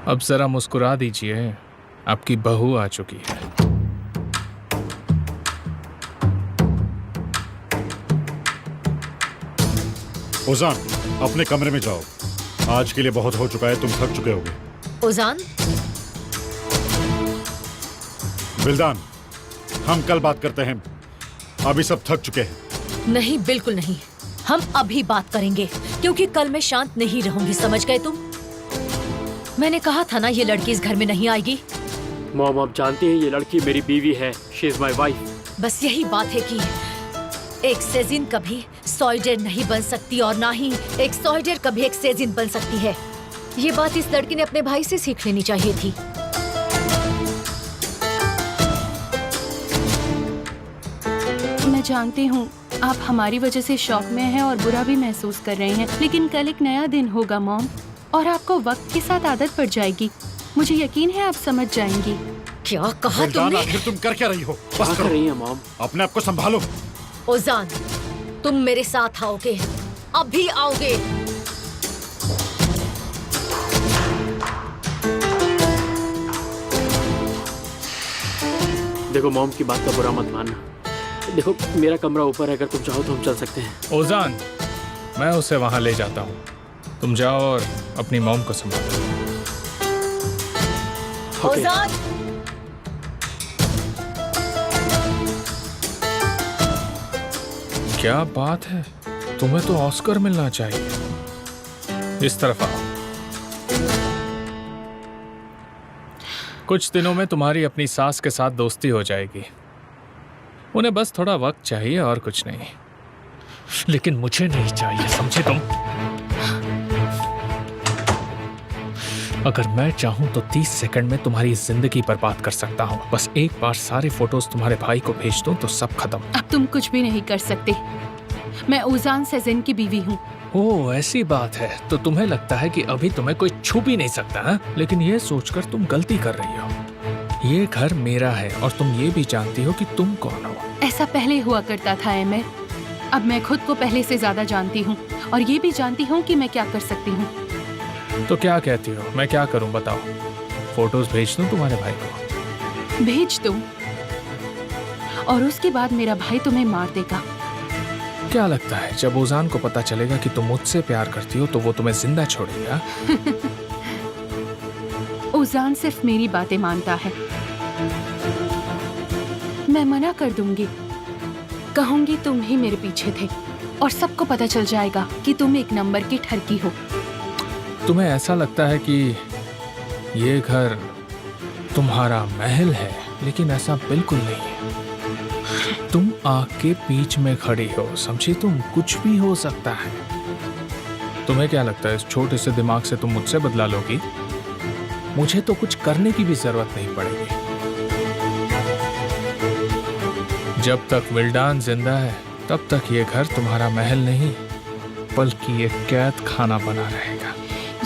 अब जरा मुस्कुरा दीजिए, आपकी बहू आ चुकी है। उजान, अपने कमरे में जाओ। आज के लिए बहुत हो चुका है, तुम थक चुके होगे। उजान, विल्डान, हम कल बात करते हैं, अभी सब थक चुके हैं। नहीं, बिल्कुल नहीं। हम अभी बात करेंगे क्योंकि कल मैं शांत नहीं रहूंगी। समझ गए तुम? मैंने कहा था ना ये लड़की इस घर में नहीं आएगी। मॉम, आप जानती हैं ये लड़की मेरी बीवी है। She is my wife. बस यही बात है कि एक सेजिन कभी सॉइडर नहीं बन सकती और ना ही एक सॉइडर कभी एक सेजिन बन सकती है। ये बात इस लड़की ने अपने भाई से सीख लेनी चाहिए थी। मैं जानती हूँ आप हमारी वजह से शॉक में हैं और बुरा भी महसूस कर रहे हैं, लेकिन कल एक नया दिन होगा मॉम, और आपको वक्त के साथ आदत पड़ जाएगी। मुझे यकीन है आप समझ जाएंगी। क्या कहा विल्डान, तुमने? आखिर तुम कर क्या रही हो? बस क्या कर करो, रही है मॉम? अपने आप को संभालो। ओजान, तुम मेरे साथ आओगे, अभी आओगे। देखो मॉम की बात का बुरा मत मानना। देखो मेरा कमरा ऊपर है, अगर तुम चाहो तो हम चल सकते हैं। ओजान, मैं उसे वहां ले जाता हूँ। तुम जाओ और अपनी मॉम को संभालो। ओके। ओजान, क्या बात है, तुम्हें तो ऑस्कर मिलना चाहिए। इस तरफ आओ। कुछ दिनों में तुम्हारी अपनी सास के साथ दोस्ती हो जाएगी। उन्हें बस थोड़ा वक्त चाहिए और कुछ नहीं, लेकिन मुझे नहीं चाहिए, समझे तुम? अगर मैं चाहूँ तो 30 सेकंड में तुम्हारी जिंदगी बर्बाद कर सकता हूँ। बस एक बार सारे फोटोज तुम्हारे भाई को भेज दूँ तो सब खत्म। अब तुम कुछ भी नहीं कर सकते। मैं उजान सेजन की बीवी हूँ। ओह ऐसी बात है, तो तुम्हें लगता है कि अभी तुम्हें कोई छू भी नहीं सकता है? लेकिन ये सोचकर तुम गलती कर रही हो। ये घर मेरा है और तुम ये भी जानती हो कि तुम कौन हो। ऐसा पहले हुआ करता था एमिर। अब मैं खुद को पहले से ज्यादा जानती हूँ और ये भी जानती हूँ कि मैं क्या कर सकती हूँ। तो क्या कहती हो, मैं क्या करूँ बताओ? फोटोज भेज दूँ तुम्हारे भाई को? भेज दो और उसके बाद मेरा भाई तुम्हें मार देगा। क्या लगता है जब ओजान को पता चलेगा कि तुम मुझसे प्यार करती हो तो वो तुम्हें जिंदा छोड़ेगा? ओजान सिर्फ मेरी बातें मानता है। मैं मना कर दूंगी, कहूंगी तुम ही मेरे पीछे थे और सबको पता चल जाएगा कि तुम एक नंबर की ठरकी हो। तुम्हें ऐसा लगता है कि ये घर तुम्हारा महल है, लेकिन ऐसा बिल्कुल नहीं है। तुम आग के बीच में खड़ी हो, समझी? तुम कुछ भी हो सकता है। तुम्हें क्या लगता है इस छोटे से दिमाग से तुम मुझसे बदला लोगी? मुझे तो कुछ करने की भी जरूरत नहीं पड़ेगी। जब तक विल्डान जिंदा है तब तक ये घर तुम्हारा महल नहीं बल्कि एक कैद खाना बना रहेगा।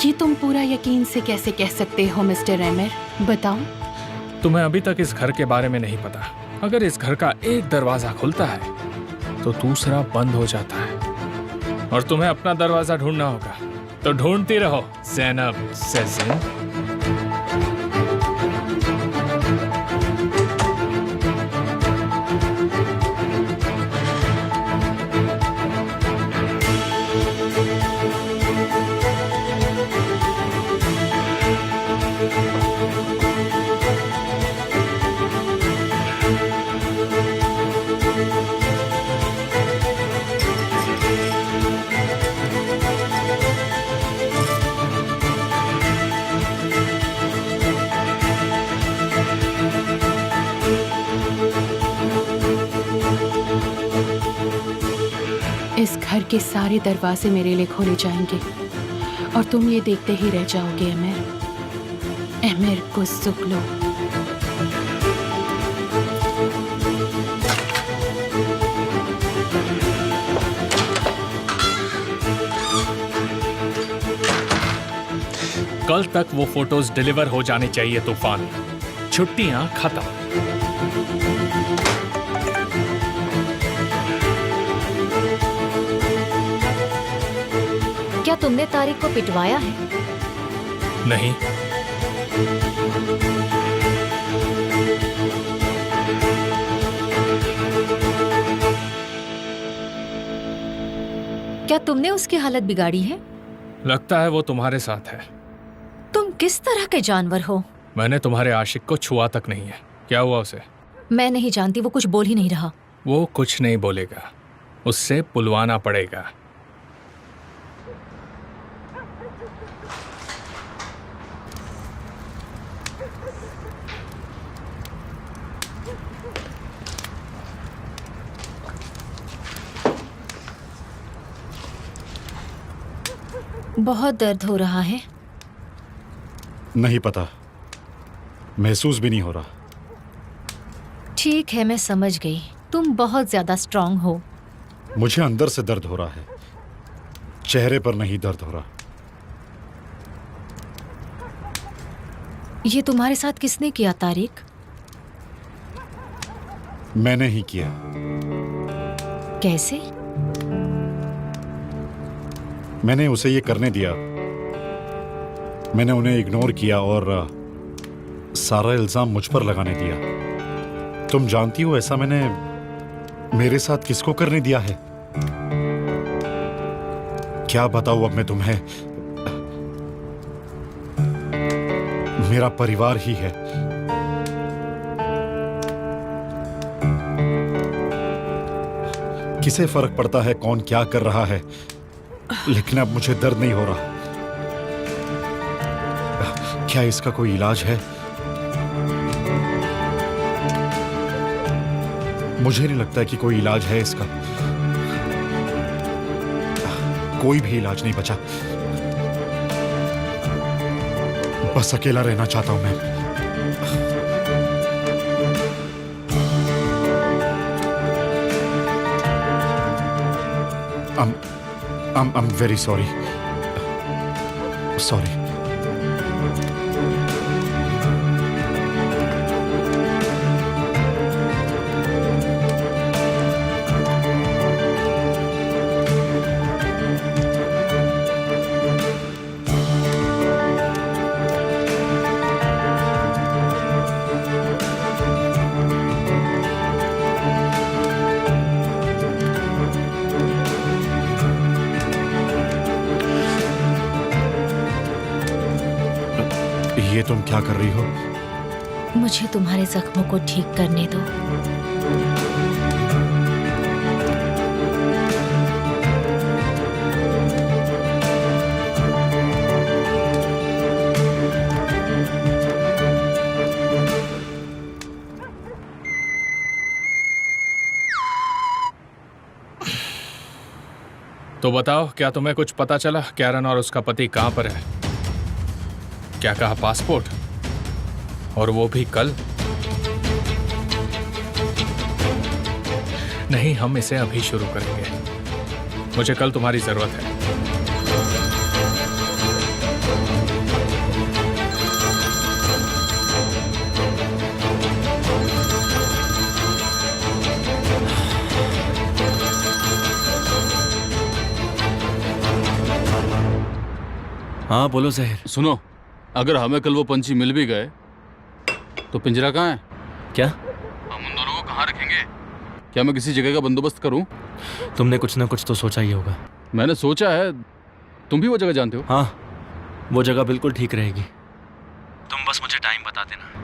ये तुम पूरा यकीन से कैसे कह सकते हो मिस्टर एमिर, बताओ? तुम्हें अभी तक इस घर के बारे में नहीं पता। अगर इस घर का एक दरवाजा खुलता है तो दूसरा बंद हो जाता है और तुम्हें अपना दरवाजा ढूंढना होगा। तो ढूंढती रहो ज़ैनब सेज़िन। इस घर के सारे दरवाजे मेरे लिए खोले जाएंगे और तुम ये देखते ही रह जाओगे एमिर। एमिर को सुख लो। कल तक वो फोटोज डिलीवर हो जाने चाहिए तूफान। छुट्टियां खत्म। क्या तुमने तारिक को पिटवाया है? नहीं, क्या तुमने उसकी हालत बिगाड़ी है? लगता है वो तुम्हारे साथ है। तुम किस तरह के जानवर हो? मैंने तुम्हारे आशिक को छुआ तक नहीं है। क्या हुआ उसे? मैं नहीं जानती, वो कुछ बोल ही नहीं रहा। वो कुछ नहीं बोलेगा, उससे बुलवाना पड़ेगा। बहुत दर्द हो रहा है। नहीं पता, महसूस भी नहीं हो रहा। ठीक है, मैं समझ गई। तुम बहुत ज्यादा स्ट्रांग हो। मुझे अंदर से दर्द हो रहा है, चेहरे पर नहीं दर्द हो रहा। ये तुम्हारे साथ किसने किया तारिक? मैंने ही किया। कैसे? मैंने उसे ये करने दिया। मैंने उन्हें इग्नोर किया और सारा इल्जाम मुझ पर लगाने दिया। तुम जानती हो ऐसा मैंने मेरे साथ किसको करने दिया है? क्या बताऊं अब मैं तुम्हें? मेरा परिवार ही है। किसे फर्क पड़ता है कौन क्या कर रहा है? लेकिन अब मुझे दर्द नहीं हो रहा। क्या इसका कोई इलाज है? मुझे नहीं लगता कि कोई इलाज है इसका। कोई भी इलाज नहीं बचा। बस अकेला रहना चाहता हूं मैं। I'm very sorry. Sorry. ये तुम क्या कर रही हो? मुझे तुम्हारे जख्मों को ठीक करने दो। तो बताओ, क्या तुम्हें कुछ पता चला? कैरन और उसका पति कहाँ पर है? क्या कहा पासपोर्ट? और वो भी कल? नहीं, हम इसे अभी शुरू करेंगे। मुझे कल तुम्हारी जरूरत है। हाँ बोलो जहर। सुनो, अगर हमें कल वो पंछी मिल भी गए तो पिंजरा कहाँ है? क्या? हम उन दोनों को कहाँ रखेंगे? क्या मैं किसी जगह का बंदोबस्त करूं? तुमने कुछ ना कुछ तो सोचा ही होगा। मैंने सोचा है। तुम भी वो जगह जानते हो? हाँ, वो जगह बिल्कुल ठीक रहेगी। तुम बस मुझे टाइम बता देना।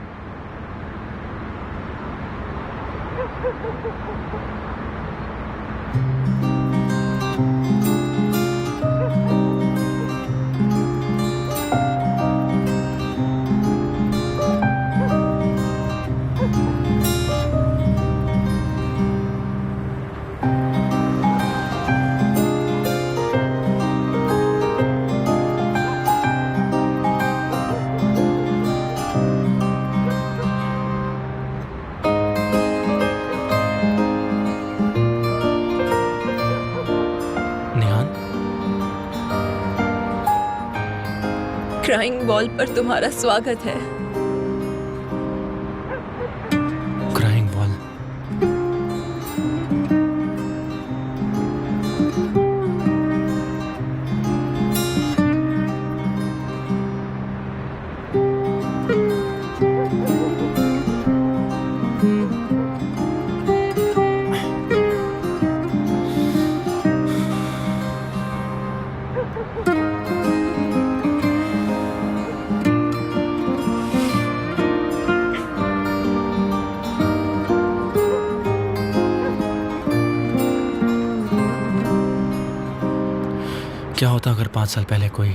क्राइंग वॉल पर तुम्हारा स्वागत है। Crying wall? क्या होता अगर 5 साल पहले कोई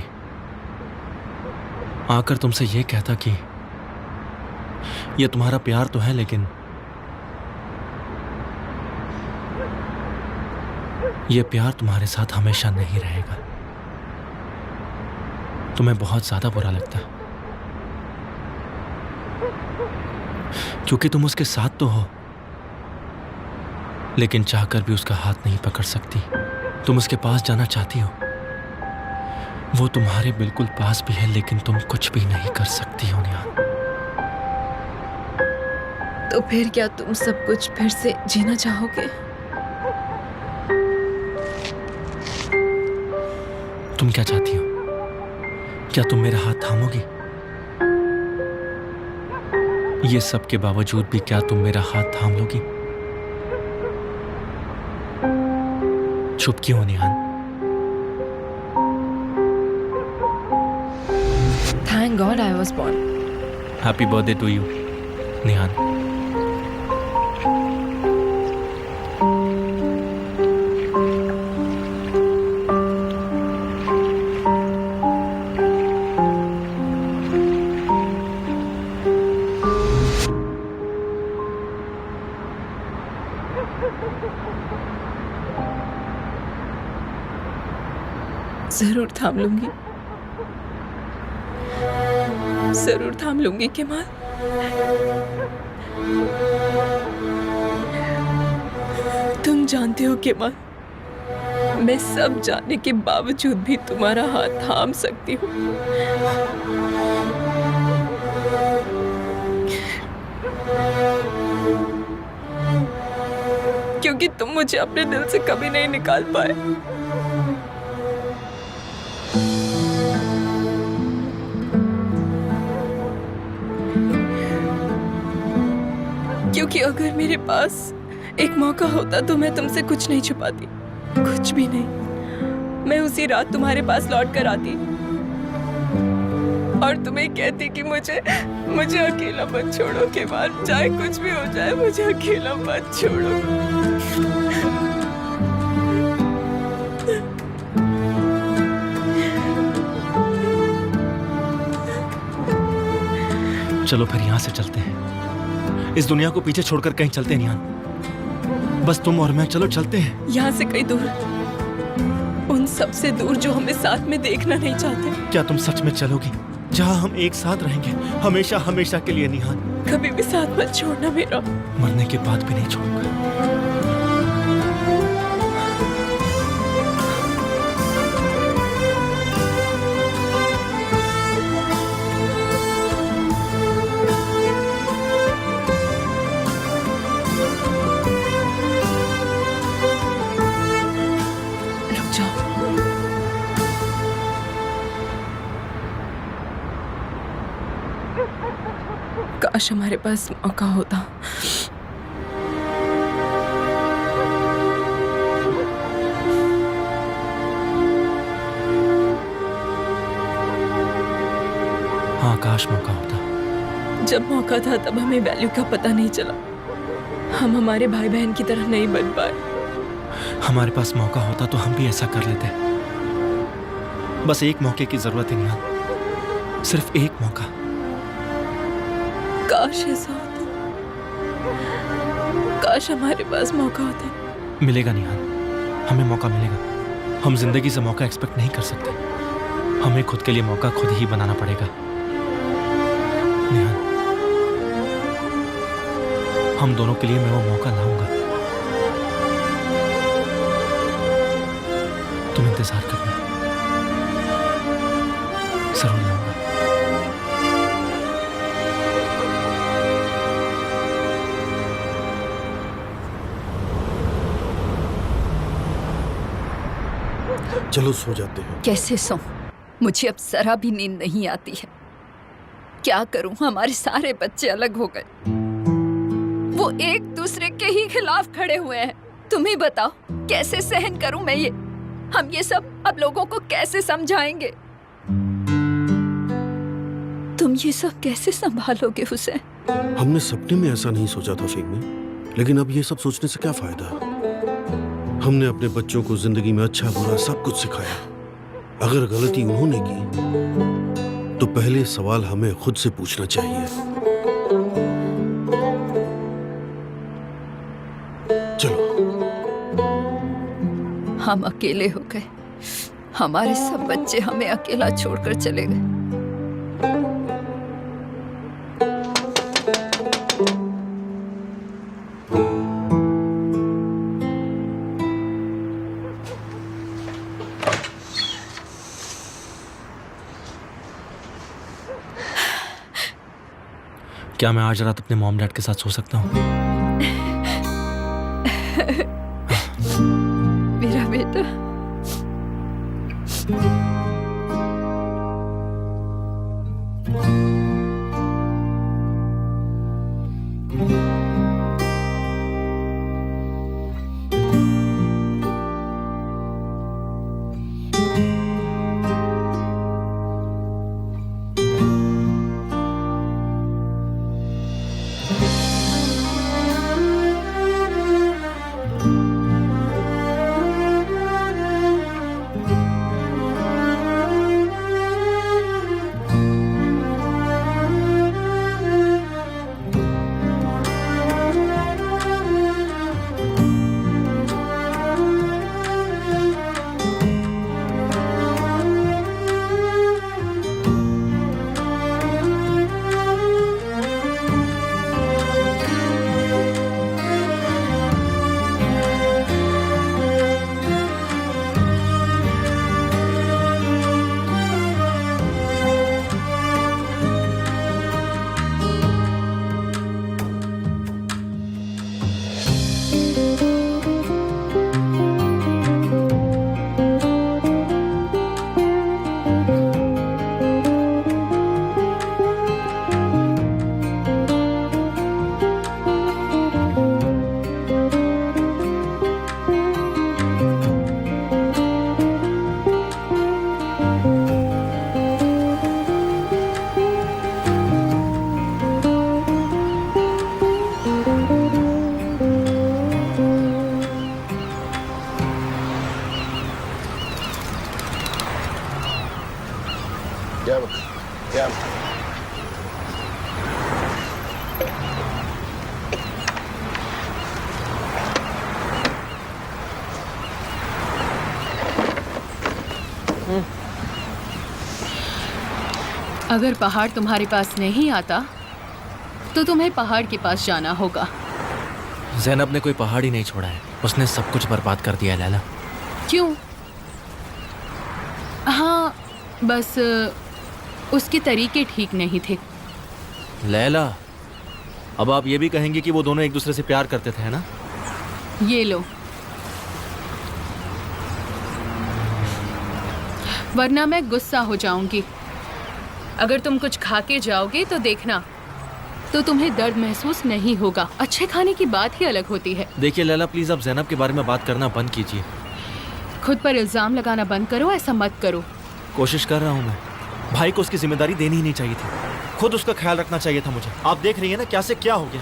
आकर तुमसे ये कहता कि ये तुम्हारा प्यार तो है, लेकिन ये प्यार तुम्हारे साथ हमेशा नहीं रहेगा। तुम्हें बहुत ज्यादा बुरा लगता, क्योंकि तुम उसके साथ तो हो, लेकिन चाहकर भी उसका हाथ नहीं पकड़ सकती। तुम उसके पास जाना चाहती हो, वो तुम्हारे बिल्कुल पास भी है, लेकिन तुम कुछ भी नहीं कर सकती हो निहाल। तो फिर क्या तुम सब कुछ फिर से जीना चाहोगे? तुम क्या चाहती हो? क्या तुम मेरा हाथ थामोगी? ये सब के बावजूद भी क्या तुम मेरा हाथ थाम लोगी? चुप क्यों हो Nihal? Thank God I was born. Happy birthday to you Nihal. जरूर थाम लूंगी। जरूर थाम लूंगी केमाल। तुम जानते हो केमाल, मैं सब जानने के बावजूद भी तुम्हारा हाथ थाम सकती हूँ। क्योंकि तुम मुझे अपने दिल से कभी नहीं निकाल पाए। क्योंकि अगर मेरे पास एक मौका होता तो मैं तुमसे कुछ नहीं छुपाती, कुछ भी नहीं। मैं उसी रात तुम्हारे पास लौट कर आती और तुम्हें कहती कि मुझे अकेला मत छोड़ो केमाल, चाहे कुछ भी हो जाए मुझे अकेला मत छोड़ो। चलो फिर यहाँ से चलते हैं, इस दुनिया को पीछे छोड़कर कहीं चलते हैं निहान। बस तुम और मैं, चलो चलते हैं। यहाँ से कहीं दूर, उन सबसे दूर जो हमें साथ में देखना नहीं चाहते। क्या तुम सच में चलोगी जहाँ हम एक साथ रहेंगे हमेशा हमेशा के लिए निहान? कभी भी साथ मत छोड़ना मेरा। मरने के बाद भी नहीं छोड़ूंगा। रुक जाओ। काश हमारे पास मौका होता। हाँ, काश मौका होता। जब मौका था तब हमें वैल्यू का पता नहीं चला। हम हमारे भाई बहन की तरह नहीं बन पाए। हमारे पास मौका होता तो हम भी ऐसा कर लेते। बस एक मौके की जरूरत है निहान, सिर्फ एक मौका। काश ऐसा होता, काश हमारे पास मौका होता। मिलेगा निहान, हमें मौका मिलेगा। हम जिंदगी से मौका एक्सपेक्ट नहीं कर सकते, हमें खुद के लिए मौका खुद ही बनाना पड़ेगा। निहान, हम दोनों के लिए मैं वो मौका लाऊंगा। तुम इंतजार करना, जरूर लाऊंगा। चलो सो जाते हैं। कैसे सो? मुझे अब जरा भी नींद नहीं आती है। क्या करूं, हमारे सारे बच्चे अलग हो गए। वो एक दूसरे के ही खिलाफ खड़े हुए हैं। तुम ही बताओ कैसे सहन करूं मैं ये? हम ये सब अब लोगों को कैसे समझाएंगे? तुम ये सब कैसे संभालोगे हुसैन? हमने सपने में ऐसा नहीं सोचा था फिल्म, लेकिन अब ये सब सोचने से क्या फायदा? हमने अपने बच्चों को जिंदगी में अच्छा बुरा सब कुछ सिखाया। अगर गलती उन्होंने की तो पहले सवाल हमें खुद से पूछना चाहिए। चलो। हम अकेले हो गए, हमारे सब बच्चे हमें अकेला छोड़कर चले गए। क्या मैं आज रात अपने मॉम डैड के साथ सो सकता हूँ? मेरा बेटा। अगर पहाड़ तुम्हारे पास नहीं आता तो तुम्हें पहाड़ के पास जाना होगा। ज़ैनब ने कोई पहाड़ ही नहीं छोड़ा है, उसने सब कुछ बर्बाद कर दिया है लैला। क्यों? हाँ, बस उसके तरीके ठीक नहीं थे। लैला, अब आप ये भी कहेंगे कि वो दोनों एक दूसरे से प्यार करते थे, है ना? ये लो, वरना मैं गुस्सा हो जाऊंगी। अगर तुम कुछ खा के जाओगे तो देखना, तो तुम्हें दर्द महसूस नहीं होगा। अच्छे खाने की बात ही अलग होती है। देखिए लैला, प्लीज आप ज़ैनब के बारे में बात करना बंद कीजिए। खुद पर इल्जाम लगाना बंद करो, ऐसा मत करो। कोशिश कर रहा हूँ मैं। भाई को उसकी जिम्मेदारी देनी ही नहीं चाहिए थी, खुद उसका ख्याल रखना चाहिए था मुझे। आप देख रही है ना क्या से क्या हो गया।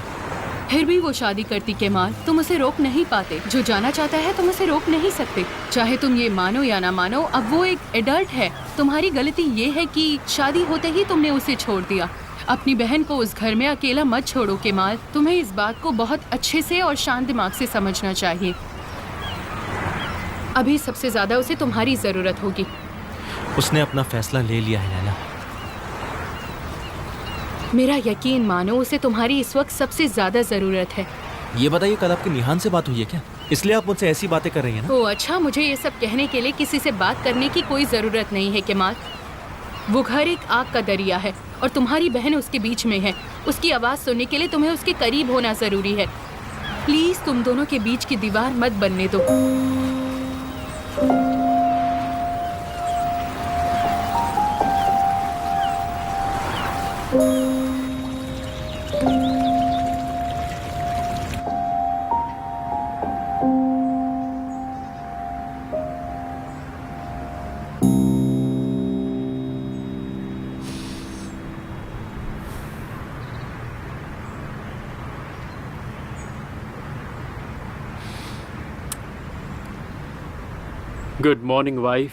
फिर भी वो शादी करती केमाल, तुम उसे रोक नहीं पाते। जो जाना चाहता है तुम उसे रोक नहीं सकते, चाहे तुम ये मानो या ना मानो। अब वो एक एडल्ट है। तुम्हारी गलती ये है कि शादी होते ही तुमने उसे छोड़ दिया। अपनी बहन को उस घर में अकेला मत छोड़ो केमाल। तुम्हें इस बात को बहुत अच्छे से और शांत दिमाग से समझना चाहिए। अभी सबसे ज्यादा उसे तुम्हारी जरूरत होगी। उसने अपना फैसला ले लिया है लैला। मेरा यकीन मानो, उसे तुम्हारी इस वक्त सबसे ज्यादा जरूरत है। ये बताइए, कल आपकी निहान से बात हुई है क्या? इसलिए आप मुझसे ऐसी बातें कर रही हैं ना? ओह अच्छा, मुझे ये सब कहने के लिए किसी से बात करने की कोई जरूरत नहीं है केमाल। वो घर एक आग का दरिया है और तुम्हारी बहन उसके बीच में है। उसकी आवाज सुनने के लिए तुम्हें उसके करीब होना जरूरी है। प्लीज तुम दोनों के बीच की दीवार मत बनने दो। Good morning wife.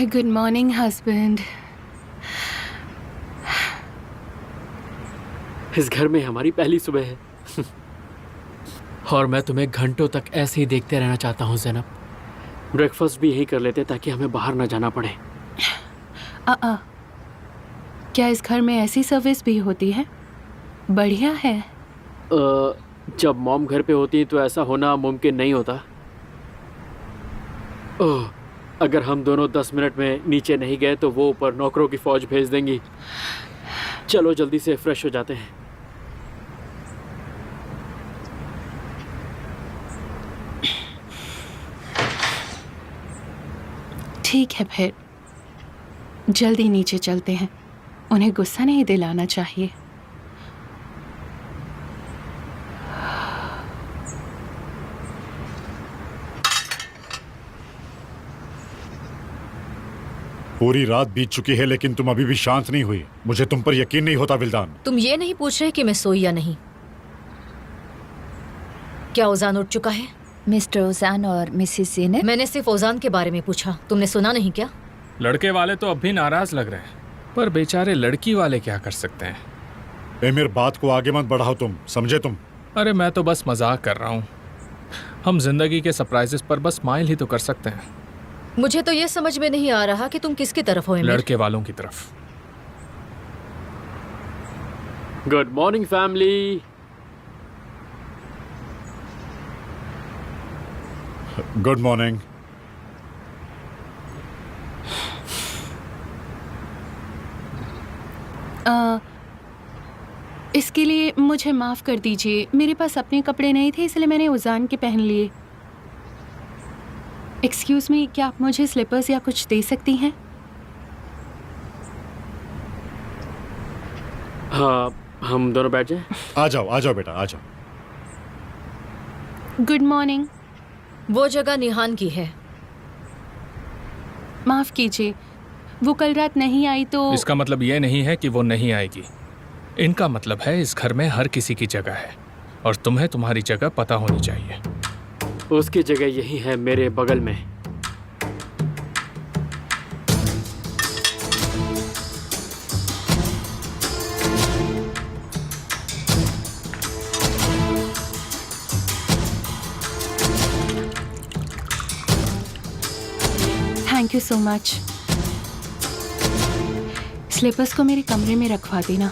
Good morning husband. इस घर में हमारी पहली सुबह है और मैं तुम्हें घंटों तक ऐसे ही देखते रहना चाहता हूँ ज़ैनब। ब्रेकफास्ट भी यही कर लेते ताकि हमें बाहर ना जाना पड़े। क्या इस घर में ऐसी सर्विस भी होती है? बढ़िया है। जब मॉम घर पे होती तो ऐसा होना मुमकिन नहीं होता। अगर हम दोनों 10 मिनट में नीचे नहीं गए तो वो ऊपर नौकरों की फौज भेज देंगी। चलो जल्दी से फ्रेश हो जाते हैं। ठीक है, फिर जल्दी नीचे चलते हैं। उन्हें गुस्सा नहीं दिलाना चाहिए। पूरी रात बीत चुकी है लेकिन तुम अभी भी शांत नहीं हुई। मुझे तुम पर यकीन नहीं होता विल्दान। तुम ये नहीं पूछ रहे कि मैं सोई या नहीं। क्या ओजान उठ चुका है? मिस्टर ओजान और मिसेस ज़ैनब। मैंने सिर्फ ओजान के बारे में पूछा, तुमने सुना नहीं क्या? लड़के वाले तो अब भी नाराज लग रहे हैं, पर बेचारे लड़की वाले क्या कर सकते हैं। एमिर, बात को आगे मत बढ़ाओ, तुम समझे तुम? अरे मैं तो बस मजाक कर रहा हूँ। हम जिंदगी के सरप्राइजेस पर बस स्माइल ही तो कर सकते हैं। मुझे तो ये समझ में नहीं आ रहा कि तुम किसकी तरफ हो एमिर। लड़के वालों की तरफ। Good morning family. Good morning. इसके लिए मुझे माफ़ कर दीजिए। मेरे पास अपने कपड़े नहीं थे इसलिए मैंने उजान के पहन लिए। एक्सक्यूज़ मी, क्या आप मुझे स्लीपर्स या कुछ दे सकती हैं? हाँ, हम दोनों बैठ जाएं। आ जाओ बेटा, आ जाओ। Good morning. वो जगह निहान की है। माफ़ कीजिए, वो कल रात नहीं आई तो। इसका मतलब ये नहीं है कि वो नहीं आएगी। इनका मतलब है इस घर में हर किसी की जगह है और तुम्हें तुम्हारी जगह पता होनी चाहिए। उसकी जगह यही है, मेरे बगल में। Thank you so much. Slippers को मेरे कमरे में रखवा देना।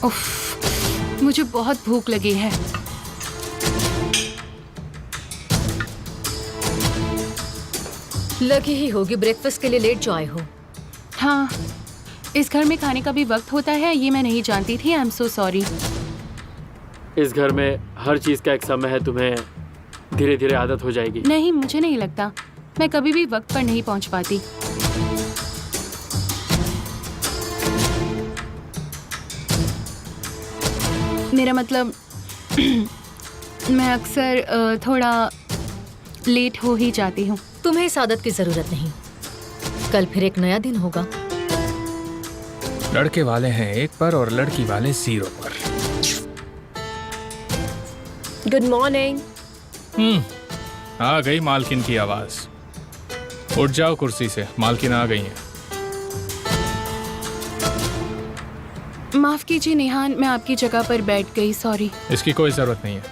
उफ, मुझे बहुत भूख लगी है। लगी ही होगी ब्रेकफास्ट के लिए लेट जो आए हो। हाँ, इस घर में खाने का भी वक्त होता है, ये मैं नहीं जानती थी। I am so sorry. इस घर में हर चीज का एक समय है, तुम्हें धीरे धीरे आदत हो जाएगी। नहीं, मुझे नहीं लगता। मैं कभी भी वक्त पर नहीं पहुंच पाती। मेरा मतलब मैं अक्सर थोड़ा लेट हो ही जाती हूँ। तुम्हें इस आदत की जरूरत नहीं, कल फिर एक नया दिन होगा। लड़के वाले हैं 1 पर और लड़की वाले 0 पर। Good morning. आ गई मालकिन की आवाज। उठ जाओ कुर्सी से, मालकिन आ गई हैं। माफ कीजिए नेहान, मैं आपकी जगह पर बैठ गई, सॉरी। इसकी कोई जरूरत नहीं है,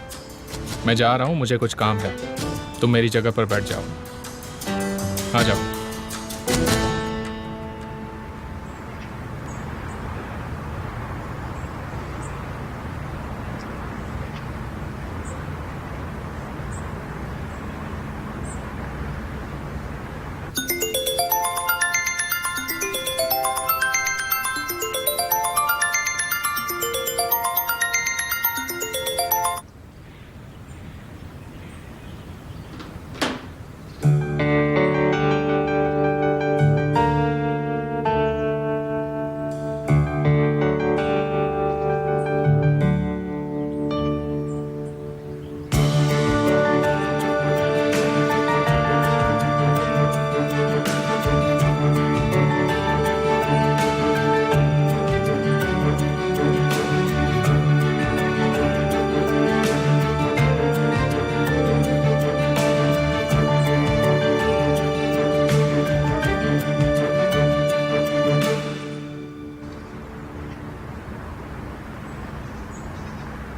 मैं जा रहा हूँ, मुझे कुछ काम है। तुम मेरी जगह पर बैठ जाओ, आ जाओ।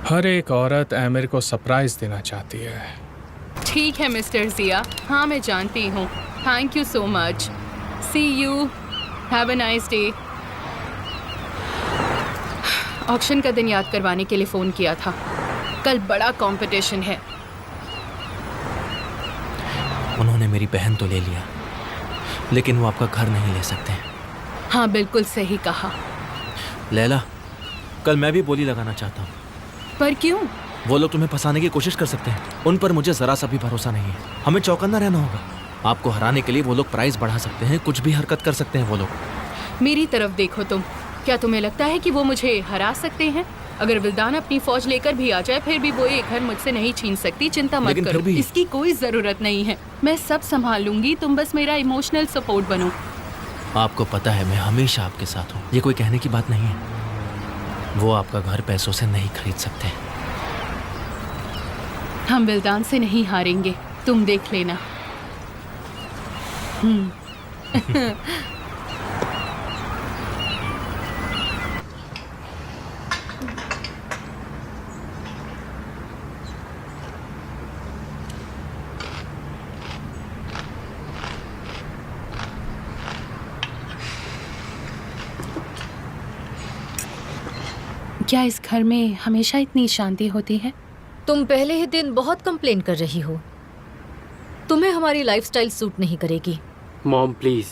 हर एक औरत आमिर को सरप्राइज देना चाहती है। ठीक है मिस्टर जिया, हाँ मैं जानती हूँ। Thank you so much. See you, have a nice day. Auction का दिन याद करवाने के लिए फ़ोन किया था। कल बड़ा कंपटीशन है। उन्होंने मेरी बहन तो ले लिया, लेकिन वो आपका घर नहीं ले सकते। हाँ बिल्कुल सही कहा। लैला, कल मैं भी बोली लगाना चाहता हूँ। पर क्यों? वो लोग तुम्हें फंसाने की कोशिश कर सकते हैं, उन पर मुझे जरा सा भी भरोसा नहीं है। हमें चौकन्ना रहना होगा। आपको हराने के लिए वो लोग प्राइस बढ़ा सकते हैं, कुछ भी हरकत कर सकते हैं वो लोग। मेरी तरफ देखो तुम। क्या तुम्हें लगता है कि वो मुझे हरा सकते हैं? अगर विल्दान अपनी फौज लेकर भी आ जाए, फिर भी वो ये घर मुझसे नहीं छीन सकती। चिंता मत करो, इसकी कोई जरूरत नहीं है। मैं सब संभाल लूंगी, तुम बस मेरा इमोशनल सपोर्ट बनो। आपको पता है मैं हमेशा आपके साथ हूँ, ये कोई कहने की बात नहीं है। वो आपका घर पैसों से नहीं खरीद सकते। हम विल्दान से नहीं हारेंगे, तुम देख लेना। क्या इस घर में हमेशा इतनी शांति होती है? तुम पहले ही दिन बहुत कंप्लेन कर रही हो। तुम्हें हमारी लाइफस्टाइल सूट नहीं करेगी। Mom please,